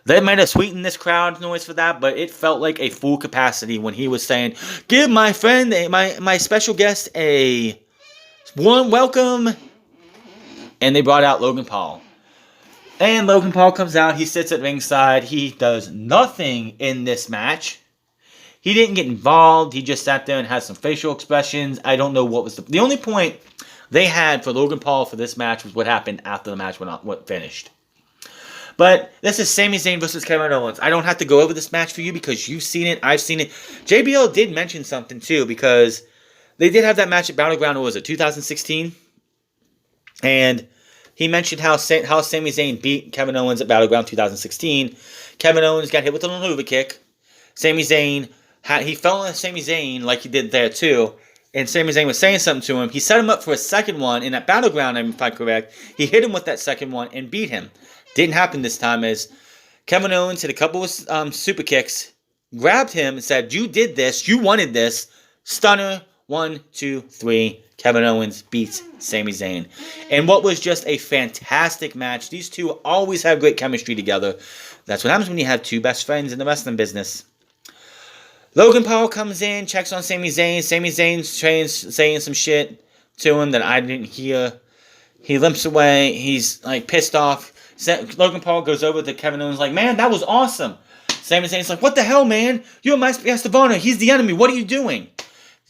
They might have sweetened this crowd noise for that, but it felt like a full capacity when he was saying, "Give my friend, my special guest, a warm welcome." And they brought out Logan Paul. And Logan Paul comes out. He sits at ringside. He does nothing in this match. He didn't get involved. He just sat there and had some facial expressions. I don't know what was the only point they had for Logan Paul for this match was what happened after the match went finished. But this is Sami Zayn versus Kevin Owens. I don't have to go over this match for you because you've seen it. I've seen it. JBL did mention something too because they did have that match at Battleground. What was it, 2016? And he mentioned how Sami Zayn beat Kevin Owens at Battleground 2016. Kevin Owens got hit with a maneuver kick. Sami Zayn, he fell on Sami Zayn like he did there too. And Sami Zayn was saying something to him. He set him up for a second one. In that Battleground, if I'm correct, he hit him with that second one and beat him. Didn't happen this time as Kevin Owens hit a couple of super kicks, grabbed him and said, "You did this. You wanted this." Stunner. 1, 2, 3. Kevin Owens beats Sami Zayn. And what was just a fantastic match. These two always have great chemistry together. That's what happens when you have two best friends in the wrestling business. Logan Paul comes in, checks on Sami Zayn. Sami Zayn's saying some shit to him that I didn't hear. He limps away. He's like pissed off. Logan Paul goes over to Kevin Owens like, "Man, that was awesome." Sami Zayn's like, "What the hell, man? You're my guest of honor. He's the enemy. What are you doing?"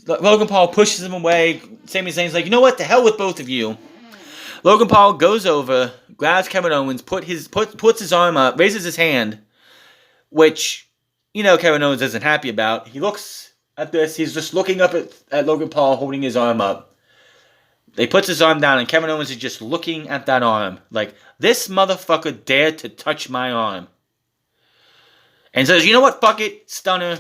Logan Paul pushes him away. Sami Zayn's like, "You know what? The hell with both of you." Logan Paul goes over, grabs Kevin Owens, puts his arm up, raises his hand, which, you know, Kevin Owens isn't happy about. He looks at this. He's just looking up at Logan Paul holding his arm up. He puts his arm down, and Kevin Owens is just looking at that arm. Like, this motherfucker dared to touch my arm. And says, "You know what? Fuck it. Stunner."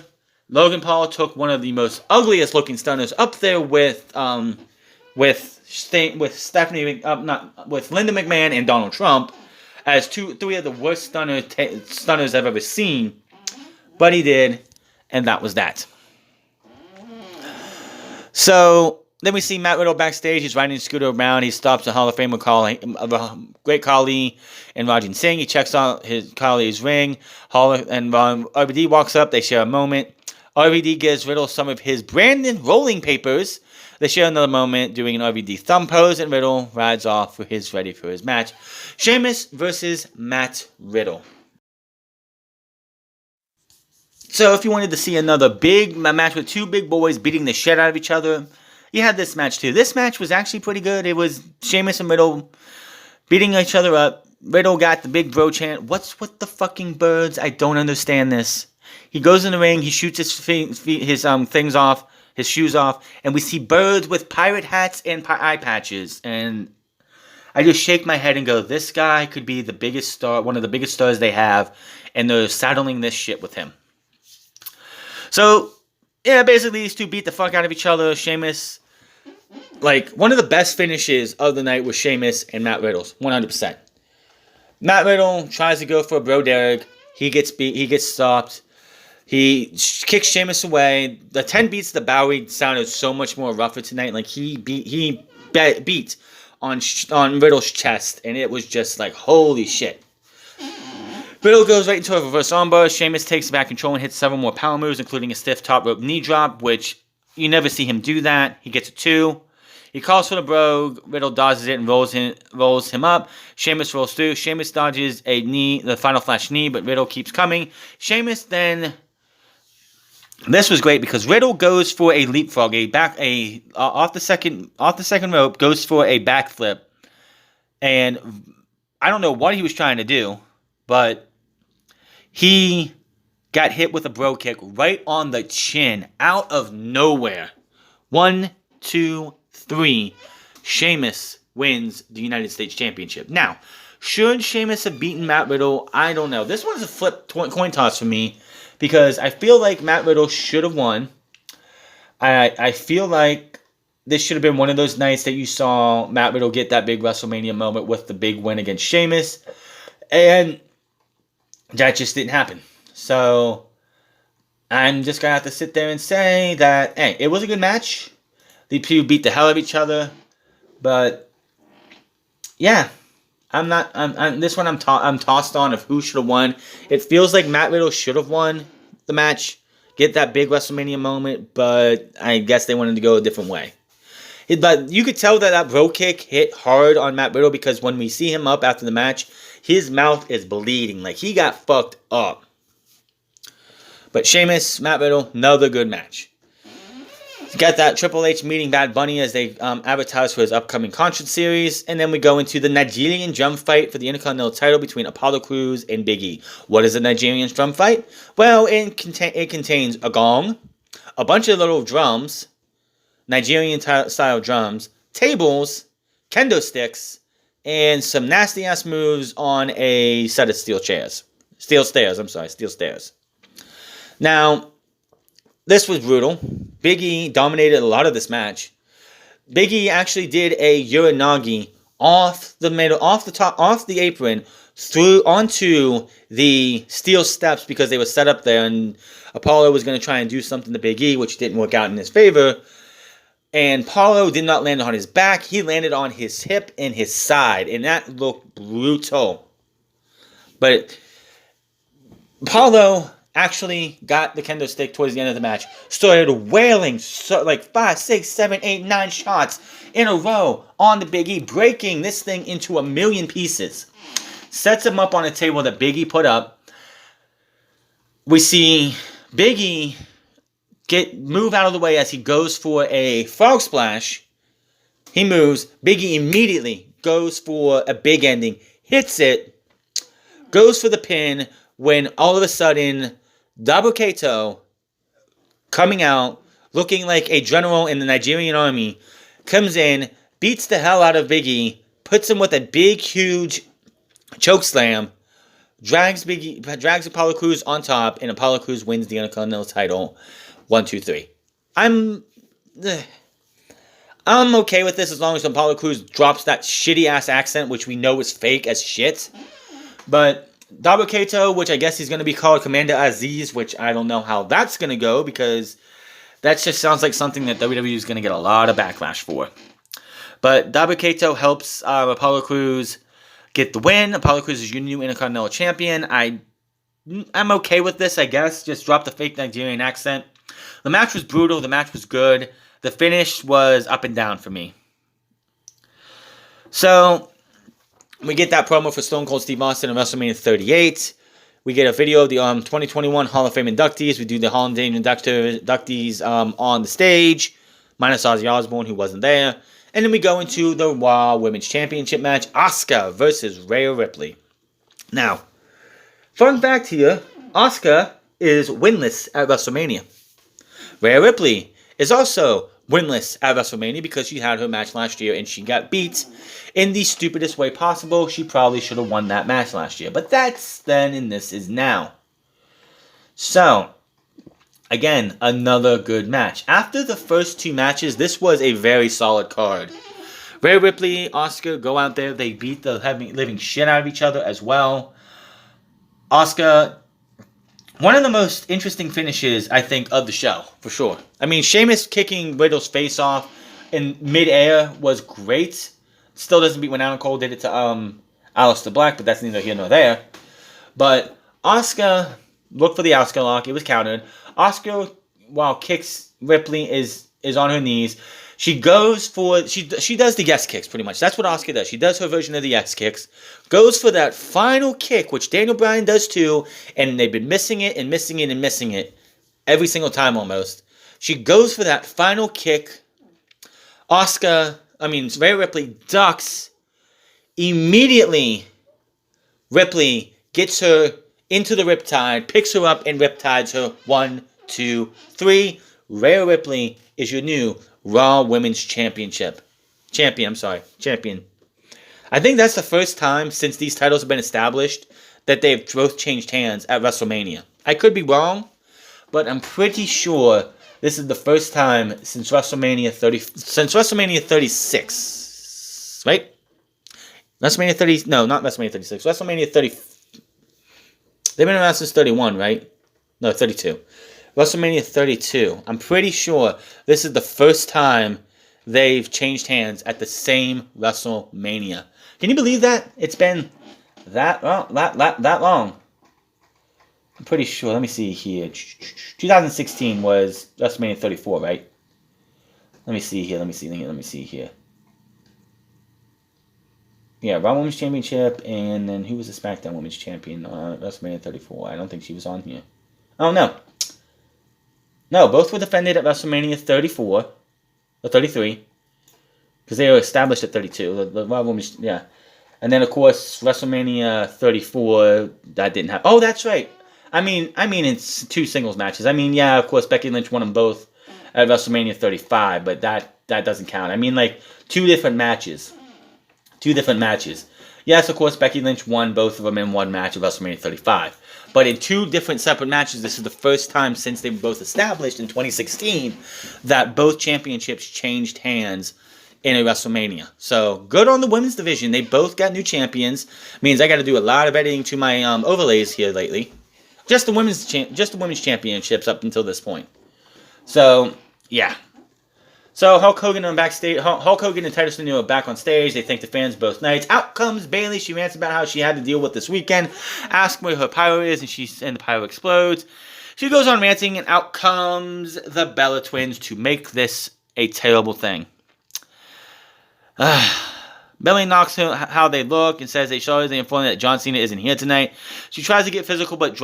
Logan Paul took one of the most ugliest looking stunners up there with Linda McMahon and Donald Trump as three of the worst stunners I've ever seen. But he did, and that was that. So then we see Matt Riddle backstage. He's riding his scooter around. He stops a Hall of Famer great Khali and Rajin Singh. He checks out his Khali's ring. RVD walks up. They share a moment. RVD gives Riddle some of his Brandon rolling papers. They share another moment doing an RVD thumb pose, and Riddle rides off ready for his match. Sheamus versus Matt Riddle. So if you wanted to see another big match with two big boys beating the shit out of each other, you had this match too. This match was actually pretty good. It was Sheamus and Riddle beating each other up. Riddle got the big bro chant. What's with the fucking birds? I don't understand this. He goes in the ring, he shoots his things off, his shoes off, and we see birds with pirate hats and eye patches. And I just shake my head and go, this guy could be the biggest star, one of the biggest stars they have, and they're saddling this shit with him. So, yeah, basically these two beat the fuck out of each other. Sheamus, like, one of the best finishes of the night was Sheamus and Matt Riddle's, 100%. Matt Riddle tries to go for a bro Derek. He gets beat, he gets stopped. He kicks Sheamus away. The 10 beats the Bowery sounded so much more rougher tonight. Like, he beat on Riddle's chest, and it was just like, holy shit. Riddle goes right into a reverse armbar. Sheamus takes back control and hits several more power moves, including a stiff top rope knee drop, which you never see him do that. He gets a 2. He calls for the brogue. Riddle dodges it and rolls him up. Sheamus rolls through. Sheamus dodges the final flash knee, but Riddle keeps coming. Sheamus then... This was great because Riddle goes for a leapfrog, off the second rope, goes for a backflip, and I don't know what he was trying to do, but he got hit with a bro kick right on the chin out of nowhere. 1, 2, 3. Sheamus wins the United States Championship. Now, should Sheamus have beaten Matt Riddle? I don't know. This one's a flip coin toss for me. Because I feel like Matt Riddle should have won. I feel like this should have been one of those nights that you saw Matt Riddle get that big WrestleMania moment with the big win against Sheamus. And that just didn't happen. So I'm just going to have to sit there and say that, hey, it was a good match. The two beat the hell out of each other. But, yeah. I'm tossed on of who should have won. It feels like Matt Riddle should have won the match, get that big WrestleMania moment, but I guess they wanted to go a different way. But you could tell that bro kick hit hard on Matt Riddle because when we see him up after the match, his mouth is bleeding. Like, he got fucked up. But Sheamus, Matt Riddle, another good match. Got that Triple H meeting Bad Bunny as they advertise for his upcoming concert series. And then we go into the Nigerian drum fight for the Intercontinental title between Apollo Crews and Big E. What is a Nigerian drum fight? Well, it contains a gong, a bunch of little drums, Nigerian-style drums, tables, kendo sticks, and some nasty-ass moves on a set of steel stairs. Steel stairs. Now, this was brutal. Big E dominated a lot of this match. Big E actually did a Uranagi off the apron, through onto the steel steps because they were set up there, and Apollo was going to try and do something to Big E, which didn't work out in his favor. And Apollo did not land on his back. He landed on his hip and his side, and that looked brutal. But Apollo actually got the kendo stick towards the end of the match, started wailing like 5, 6, 7, 8, 9 shots in a row on the Big E, breaking this thing into a million pieces. Sets him up on a table that Big E put up. We see Big E move out of the way as he goes for a frog splash. He moves. Big E immediately goes for a big ending, hits it, goes for the pin, when all of a sudden Double Kato, coming out, looking like a general in the Nigerian army, comes in, beats the hell out of Big E, puts him with a big, huge choke slam, drags Apollo Crews on top, and Apollo Crews wins the Intercontinental title. 1, 2, 3. I'm okay with this as long as Apollo Crews drops that shitty-ass accent, which we know is fake as shit. But Double Kato, which I guess he's going to be called Commander Aziz, which I don't know how that's going to go, because that just sounds like something that WWE is going to get a lot of backlash for. But Double Kato helps Apollo Crews get the win. Apollo Crews is your new Intercontinental Champion. I'm okay with this, I guess. Just drop the fake Nigerian accent. The match was brutal. The match was good. The finish was up and down for me. So we get that promo for Stone Cold Steve Austin in WrestleMania 38. We get a video of the 2021 Hall of Fame inductees. We do the Hall of Fame inductees on the stage, minus Ozzy Osbourne, who wasn't there. And then we go into the Raw Women's Championship match, Asuka versus Rhea Ripley. Now, fun fact here, Asuka is winless at WrestleMania. Rhea Ripley is also winless at WrestleMania because she had her match last year and she got beat in the stupidest way possible. She probably should have won that match last year. But that's then and this is now. So, again, another good match. After the first 2 matches, this was a very solid card. Rhea Ripley, Asuka go out there. They beat the living shit out of each other as well. Asuka, one of the most interesting finishes, I think, of the show, for sure. I mean, Sheamus kicking Riddle's face off in midair was great. Still doesn't beat when Adam Cole did it to Aleister Black, but that's neither here nor there. But Asuka, look for the Asuka lock. It was countered. Asuka, while kicks Ripley, is on her knees. She goes for... She does the yes kicks, pretty much. That's what Asuka does. She does her version of the yes kicks. Goes for that final kick, which Daniel Bryan does too. And they've been missing it and missing it and missing it. Every single time almost. She goes for that final kick. Rhea Ripley ducks. Immediately, Ripley gets her into the riptide, picks her up and riptides her. 1, 2, 3. Rhea Ripley is your new Raw Women's Champion. I think that's the first time since these titles have been established that they've both changed hands at WrestleMania. I could be wrong, but I'm pretty sure this is the first time since WrestleMania 36, right? WrestleMania 30, no, not WrestleMania 36. WrestleMania 30. They've been around since 31, right? No, 32. WrestleMania 32. I'm pretty sure this is the first time they've changed hands at the same WrestleMania. Can you believe that? It's been that long. I'm pretty sure. Let me see here. 2016 was WrestleMania 34, right? Let me see here. Yeah, Raw Women's Championship, and then who was the SmackDown Women's Champion? WrestleMania 34. I don't think she was on here. Oh, no. No, both were defended at WrestleMania 34 or 33 because they were established at 32. The Raw Women's, yeah. And then, of course, WrestleMania 34, that didn't happen. Oh, that's right. I mean, it's 2 singles matches. I mean, yeah, of course, Becky Lynch won them both at WrestleMania 35, but that doesn't count. I mean, like, 2 different matches. 2 different matches. Yes, of course, Becky Lynch won both of them in one match at WrestleMania 35. But in 2 different separate matches, this is the first time since they were both established in 2016 that both championships changed hands in a WrestleMania. So, good on the women's division. They both got new champions. Means I got to do a lot of editing to my overlays here lately. Just the women's championships up until this point. So, yeah. So, Hulk Hogan and Titus O'Neil are back on stage. They thank the fans both nights. Out comes Bayley. She rants about how she had to deal with this weekend. Asks where her pyro is, and the pyro explodes. She goes on ranting, and out comes the Bella Twins to make this a terrible thing. Bayley knocks how they look and says they inform that John Cena isn't here tonight. She tries to get physical, but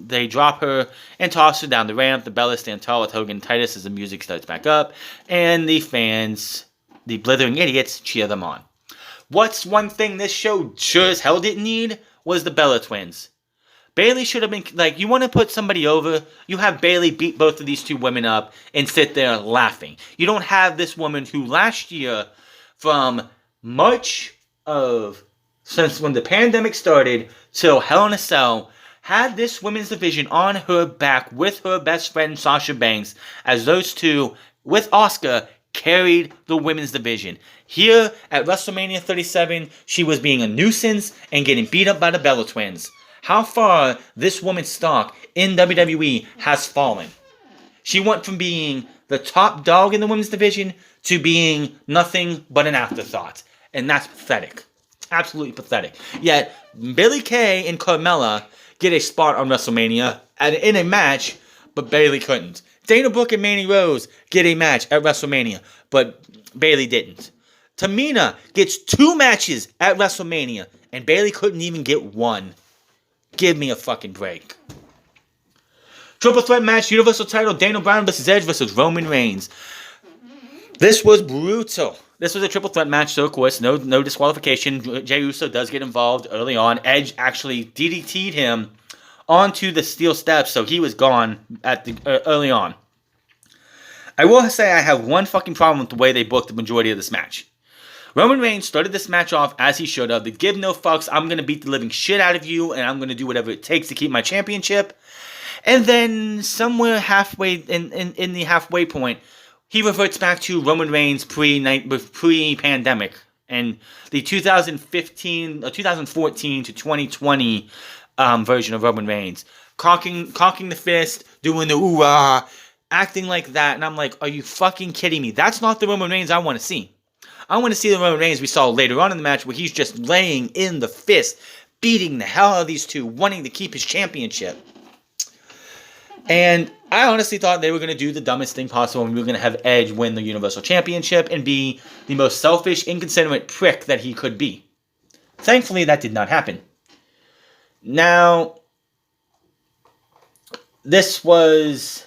they drop her and toss her down the ramp. The Bellas stand tall with Hogan and Titus as the music starts back up, and the fans, the blithering idiots, cheer them on. What's one thing this show sure as hell didn't need was the Bella Twins. Bayley should have been, like, you want to put somebody over, you have Bayley beat both of these 2 women up and sit there laughing. You don't have this woman who last year, from much of, since when the pandemic started till Hell in a Cell, had this women's division on her back with her best friend Sasha Banks, as those 2, with Asuka, carried the women's division. Here at WrestleMania 37, she was being a nuisance and getting beat up by the Bella Twins. How far this woman's stock in WWE has fallen. She went from being the top dog in the women's division to being nothing but an afterthought. And that's pathetic. Absolutely pathetic. Yet, Billie Kay and Carmella get a spot on WrestleMania in a match, but Bayley couldn't. Dana Brooke and Mandy Rose get a match at WrestleMania, but Bayley didn't. Tamina gets 2 matches at WrestleMania, and Bayley couldn't even get 1. Give me a fucking break. Triple threat match, Universal title, Daniel Bryan vs. Edge vs. Roman Reigns. This was brutal. This was a triple threat match, so of course, no disqualification. Jey Uso does get involved early on. Edge actually DDT'd him onto the steel steps, so he was gone at the early on. I will say I have one fucking problem with the way they booked the majority of this match. Roman Reigns started this match off as he should have. The give no fucks, I'm going to beat the living shit out of you, and I'm going to do whatever it takes to keep my championship. And then somewhere halfway in the halfway point, he reverts back to Roman Reigns pre-pandemic and the 2014 to 2020 version of Roman Reigns, cocking the fist, doing the ooh-ah, acting like that, and I'm like, are you fucking kidding me? That's not the Roman Reigns I want to see. I want to see the Roman Reigns we saw later on in the match where he's just laying in the fist, beating the hell out of these 2, wanting to keep his championship. And I honestly thought they were going to do the dumbest thing possible and we were going to have Edge win the Universal Championship and be the most selfish, inconsiderate prick that he could be. Thankfully, that did not happen. Now, this was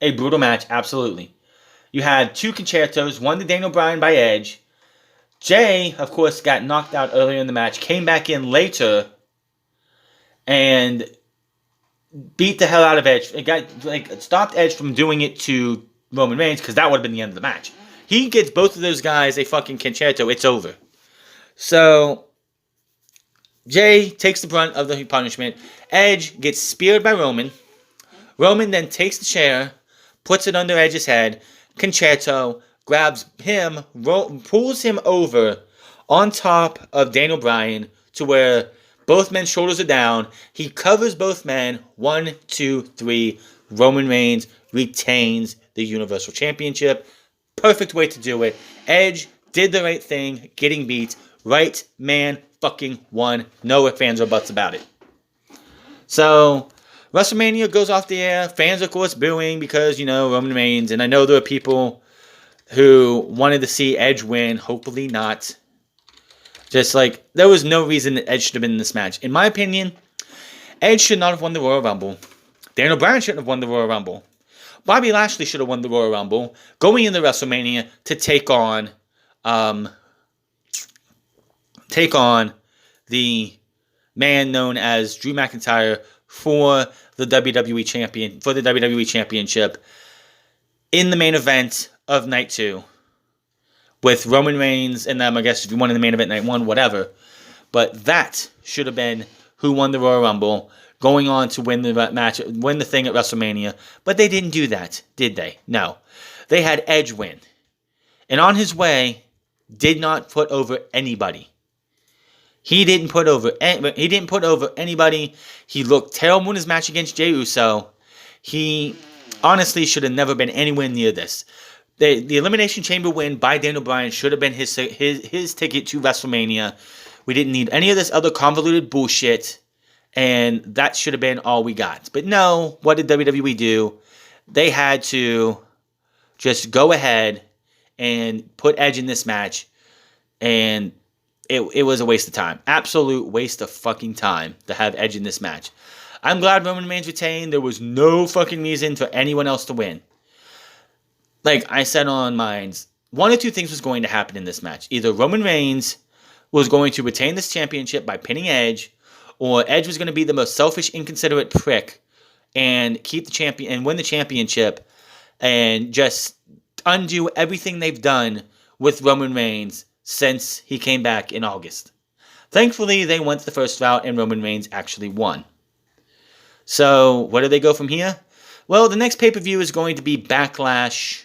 a brutal match, absolutely. You had 2 concertos, one to Daniel Bryan by Edge. Jay, of course, got knocked out earlier in the match, came back in later, and beat the hell out of Edge. It stopped Edge from doing it to Roman Reigns, because that would have been the end of the match. He gets both of those guys a fucking concerto, it's over. So, Jay takes the brunt of the punishment. Edge gets speared by Roman. Roman then takes the chair, puts it under Edge's head, concerto, grabs him, pulls him over on top of Daniel Bryan to where both men's shoulders are down. He covers both men. 1, 2, 3. Roman Reigns retains the Universal Championship. Perfect way to do it. Edge did the right thing, getting beat. Right man fucking won. No ifs, ands, or buts about it. So, WrestleMania goes off the air. Fans, of course, booing because, Roman Reigns. And I know there are people who wanted to see Edge win. Hopefully not. Just like, there was no reason that Edge should have been in this match. In my opinion, Edge should not have won the Royal Rumble. Daniel Bryan shouldn't have won the Royal Rumble. Bobby Lashley should have won the Royal Rumble going into WrestleMania to take on the man known as Drew McIntyre for the WWE Championship in the main event of Night 2 with Roman Reigns and them. I guess if you won in the main event Night 1, whatever. But that should have been who won the Royal Rumble, going on to win the match, win the thing at WrestleMania. But they didn't do that, did they? No. They had Edge win. And on his way, did not put over anybody. He didn't put over anybody. He looked terrible in his match against Jey Uso. He honestly should have never been anywhere near this. The Elimination Chamber win by Daniel Bryan should have been his ticket to WrestleMania. We didn't need any of this other convoluted bullshit, and that should have been all we got. But no, what did WWE do? They had to just go ahead and put Edge in this match, and it was a waste of time. Absolute waste of fucking time to have Edge in this match. I'm glad Roman Reigns retained. There was no fucking reason for anyone else to win. Like I said on Minds, one or two things was going to happen in this match. Either Roman Reigns was going to retain this championship by pinning Edge, or Edge was going to be the most selfish, inconsiderate prick and keep the champion and win the championship and just undo everything they've done with Roman Reigns since he came back in August. Thankfully, they went the first route and Roman Reigns actually won. So, where do they go from here? Well, the next pay-per-view is going to be Backlash.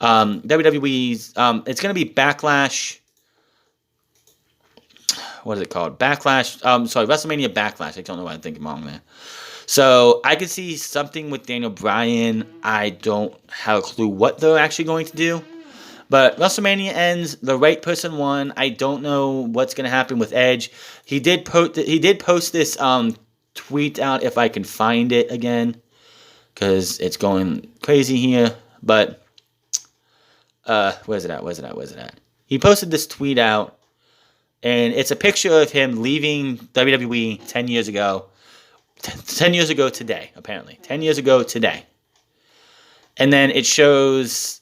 WWE's, it's going to be Backlash. What is it called? WrestleMania Backlash. I don't know why I'm thinking wrong there. So, I could see something with Daniel Bryan. I don't have a clue what they're actually going to do. But WrestleMania ends. The right person won. I don't know what's going to happen with Edge. He did post this tweet out, if I can find it again, because it's going crazy here. But where's it at? He posted this tweet out, and it's a picture of him leaving WWE 10 years ago. 10 years ago today, apparently. 10 years ago today. And then it shows...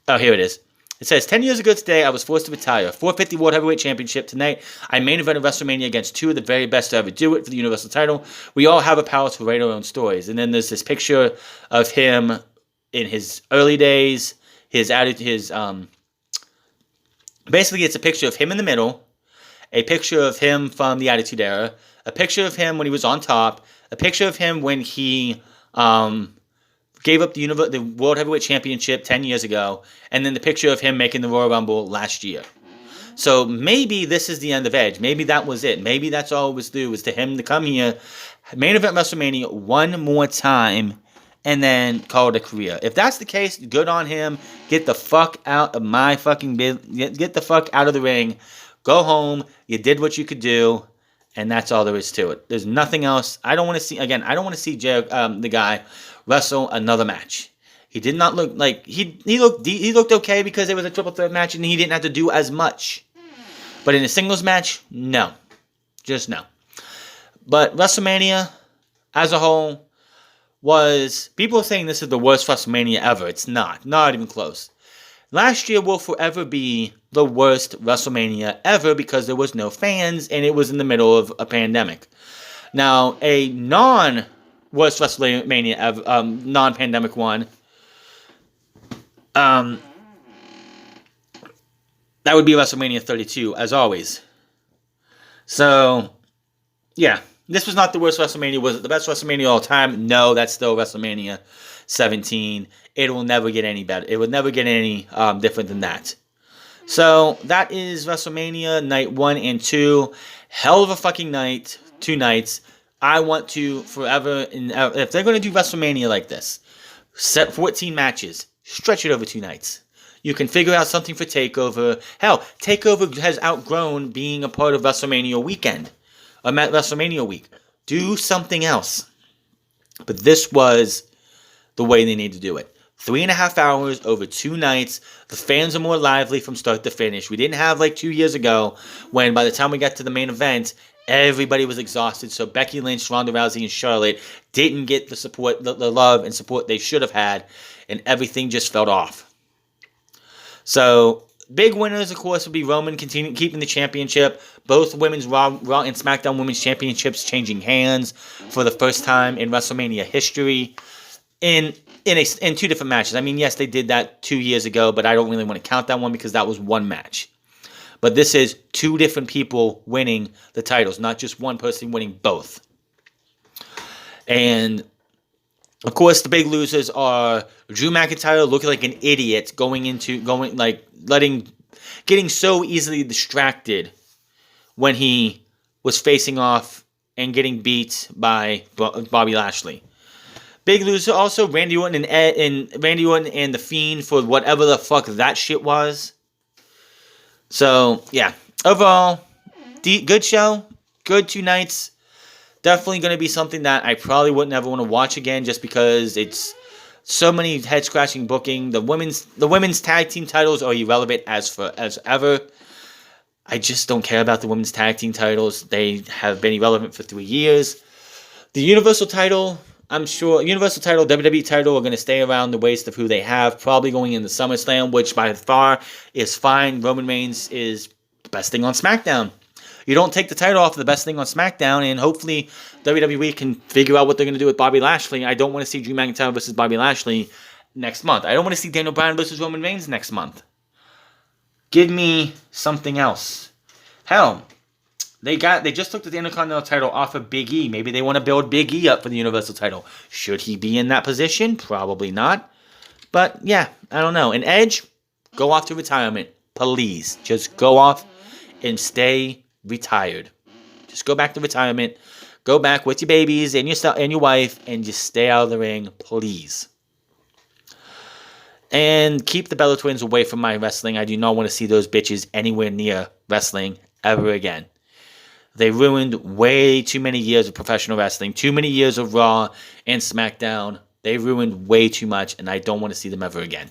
Oh, here it is. It says, 10 years ago today, I was forced to retire. 450 World Heavyweight Championship tonight. I main evented WrestleMania against two of the very best to ever do it for the Universal title. We all have a power to write our own stories. And then there's this picture of him in his early days. Basically, it's a picture of him in the middle, a picture of him from the Attitude Era, a picture of him when he was on top, a picture of him when he gave up the World Heavyweight Championship 10 years ago, and then the picture of him making the Royal Rumble last year. So maybe this is the end of Edge. Maybe that was it. Maybe that's all it was due, was to him to come here, main event WrestleMania one more time, and then call it a career. If that's the case, good on him. Get the fuck out of my fucking get the fuck out of the ring. Go home. You did what you could do, and that's all there is to it. There's nothing else. I don't want to see the guy wrestle another match. He did not look like he looked okay because it was a triple threat match and he didn't have to do as much. But in a singles match, no. Just no. But WrestleMania as a whole people are saying this is the worst WrestleMania ever. It's not even close. Last year will forever be the worst WrestleMania ever because there was no fans and it was in the middle of a pandemic. Now, a worst WrestleMania ever, non-pandemic one, that would be WrestleMania 32, as always. So, yeah, this was not the worst WrestleMania. Was it the best WrestleMania of all time? No, that's still WrestleMania 17. It will never get any better. It will never get any different than that. So, that is WrestleMania Night 1 and 2. Hell of a fucking night. 2 nights. I want to forever, if they're going to do WrestleMania like this, set 14 matches, stretch it over 2 nights. You can figure out something for TakeOver. Hell, TakeOver has outgrown being a part of WrestleMania weekend, or WrestleMania week. Do something else. But this was the way they need to do it. 3.5 hours over 2 nights. The fans are more lively from start to finish. We didn't have like 2 years ago when by the time we got to the main event, Everybody was exhausted, so Becky Lynch, Ronda Rousey, and Charlotte didn't get the support, the love and support they should have had, and everything just felt off. So, big winners, of course, would be Roman keeping the championship. Both women's Raw and SmackDown Women's Championships changing hands for the first time in WrestleMania history in 2 different matches. I mean, yes, they did that 2 years ago, but I don't really want to count that one because that was one match. But this is 2 different people winning the titles, not just one person winning both. And, of course, the big losers are Drew McIntyre looking like an idiot getting so easily distracted when he was facing off and getting beat by Bobby Lashley. Big loser also Randy Orton and The Fiend for whatever the fuck that shit was. So, yeah. Overall, good show. Good 2 nights. Definitely going to be something that I probably wouldn't ever want to watch again just because it's so many head-scratching booking. The women's tag team titles are irrelevant as ever. I just don't care about the women's tag team titles. They have been irrelevant for 3 years. The Universal title, I'm sure, Universal title, WWE title are going to stay around the waist of who they have, probably going into SummerSlam, which by far is fine. Roman Reigns is the best thing on SmackDown. You don't take the title off of the best thing on SmackDown, and hopefully WWE can figure out what they're going to do with Bobby Lashley. I don't want to see Drew McIntyre versus Bobby Lashley next month. I don't want to see Daniel Bryan versus Roman Reigns next month. Give me something else. Hell, they just took the Intercontinental title off of Big E. Maybe they want to build Big E up for the Universal title. Should he be in that position? Probably not. But yeah, I don't know. And Edge, go off to retirement. Please. Just go off and stay retired. Just go back to retirement. Go back with your babies and your wife and just stay out of the ring, please. And keep the Bella Twins away from my wrestling. I do not want to see those bitches anywhere near wrestling ever again. They ruined way too many years of professional wrestling, too many years of Raw and SmackDown. They ruined way too much, and I don't want to see them ever again.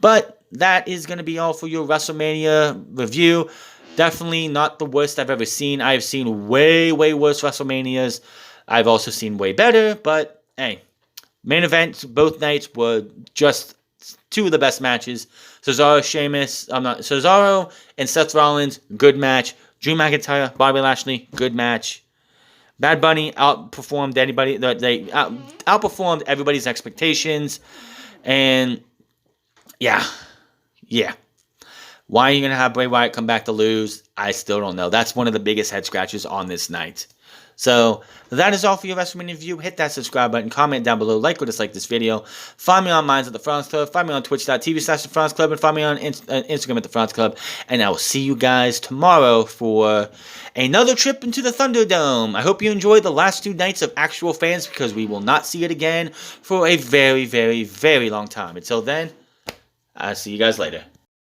But that is going to be all for your WrestleMania review. Definitely not the worst I've ever seen. I've seen way, way worse WrestleManias. I've also seen way better, but hey, main events both nights were just 2 of the best matches. Cesaro and Seth Rollins, good match. Drew McIntyre, Bobby Lashley, good match. Bad Bunny outperformed anybody. They outperformed everybody's expectations, and yeah. Why are you going to have Bray Wyatt come back to lose? I still don't know. That's one of the biggest head scratches on this night. So, that is all for your WrestleMania review. Hit that subscribe button. Comment down below. Like or dislike this video. Find me on Minds at the France Club. Find me on twitch.tv/the France Club. And find me on Instagram at the France Club. And I will see you guys tomorrow for another trip into the Thunderdome. I hope you enjoyed the last 2 nights of actual fans because we will not see it again for a very, very, very long time. Until then, I'll see you guys later.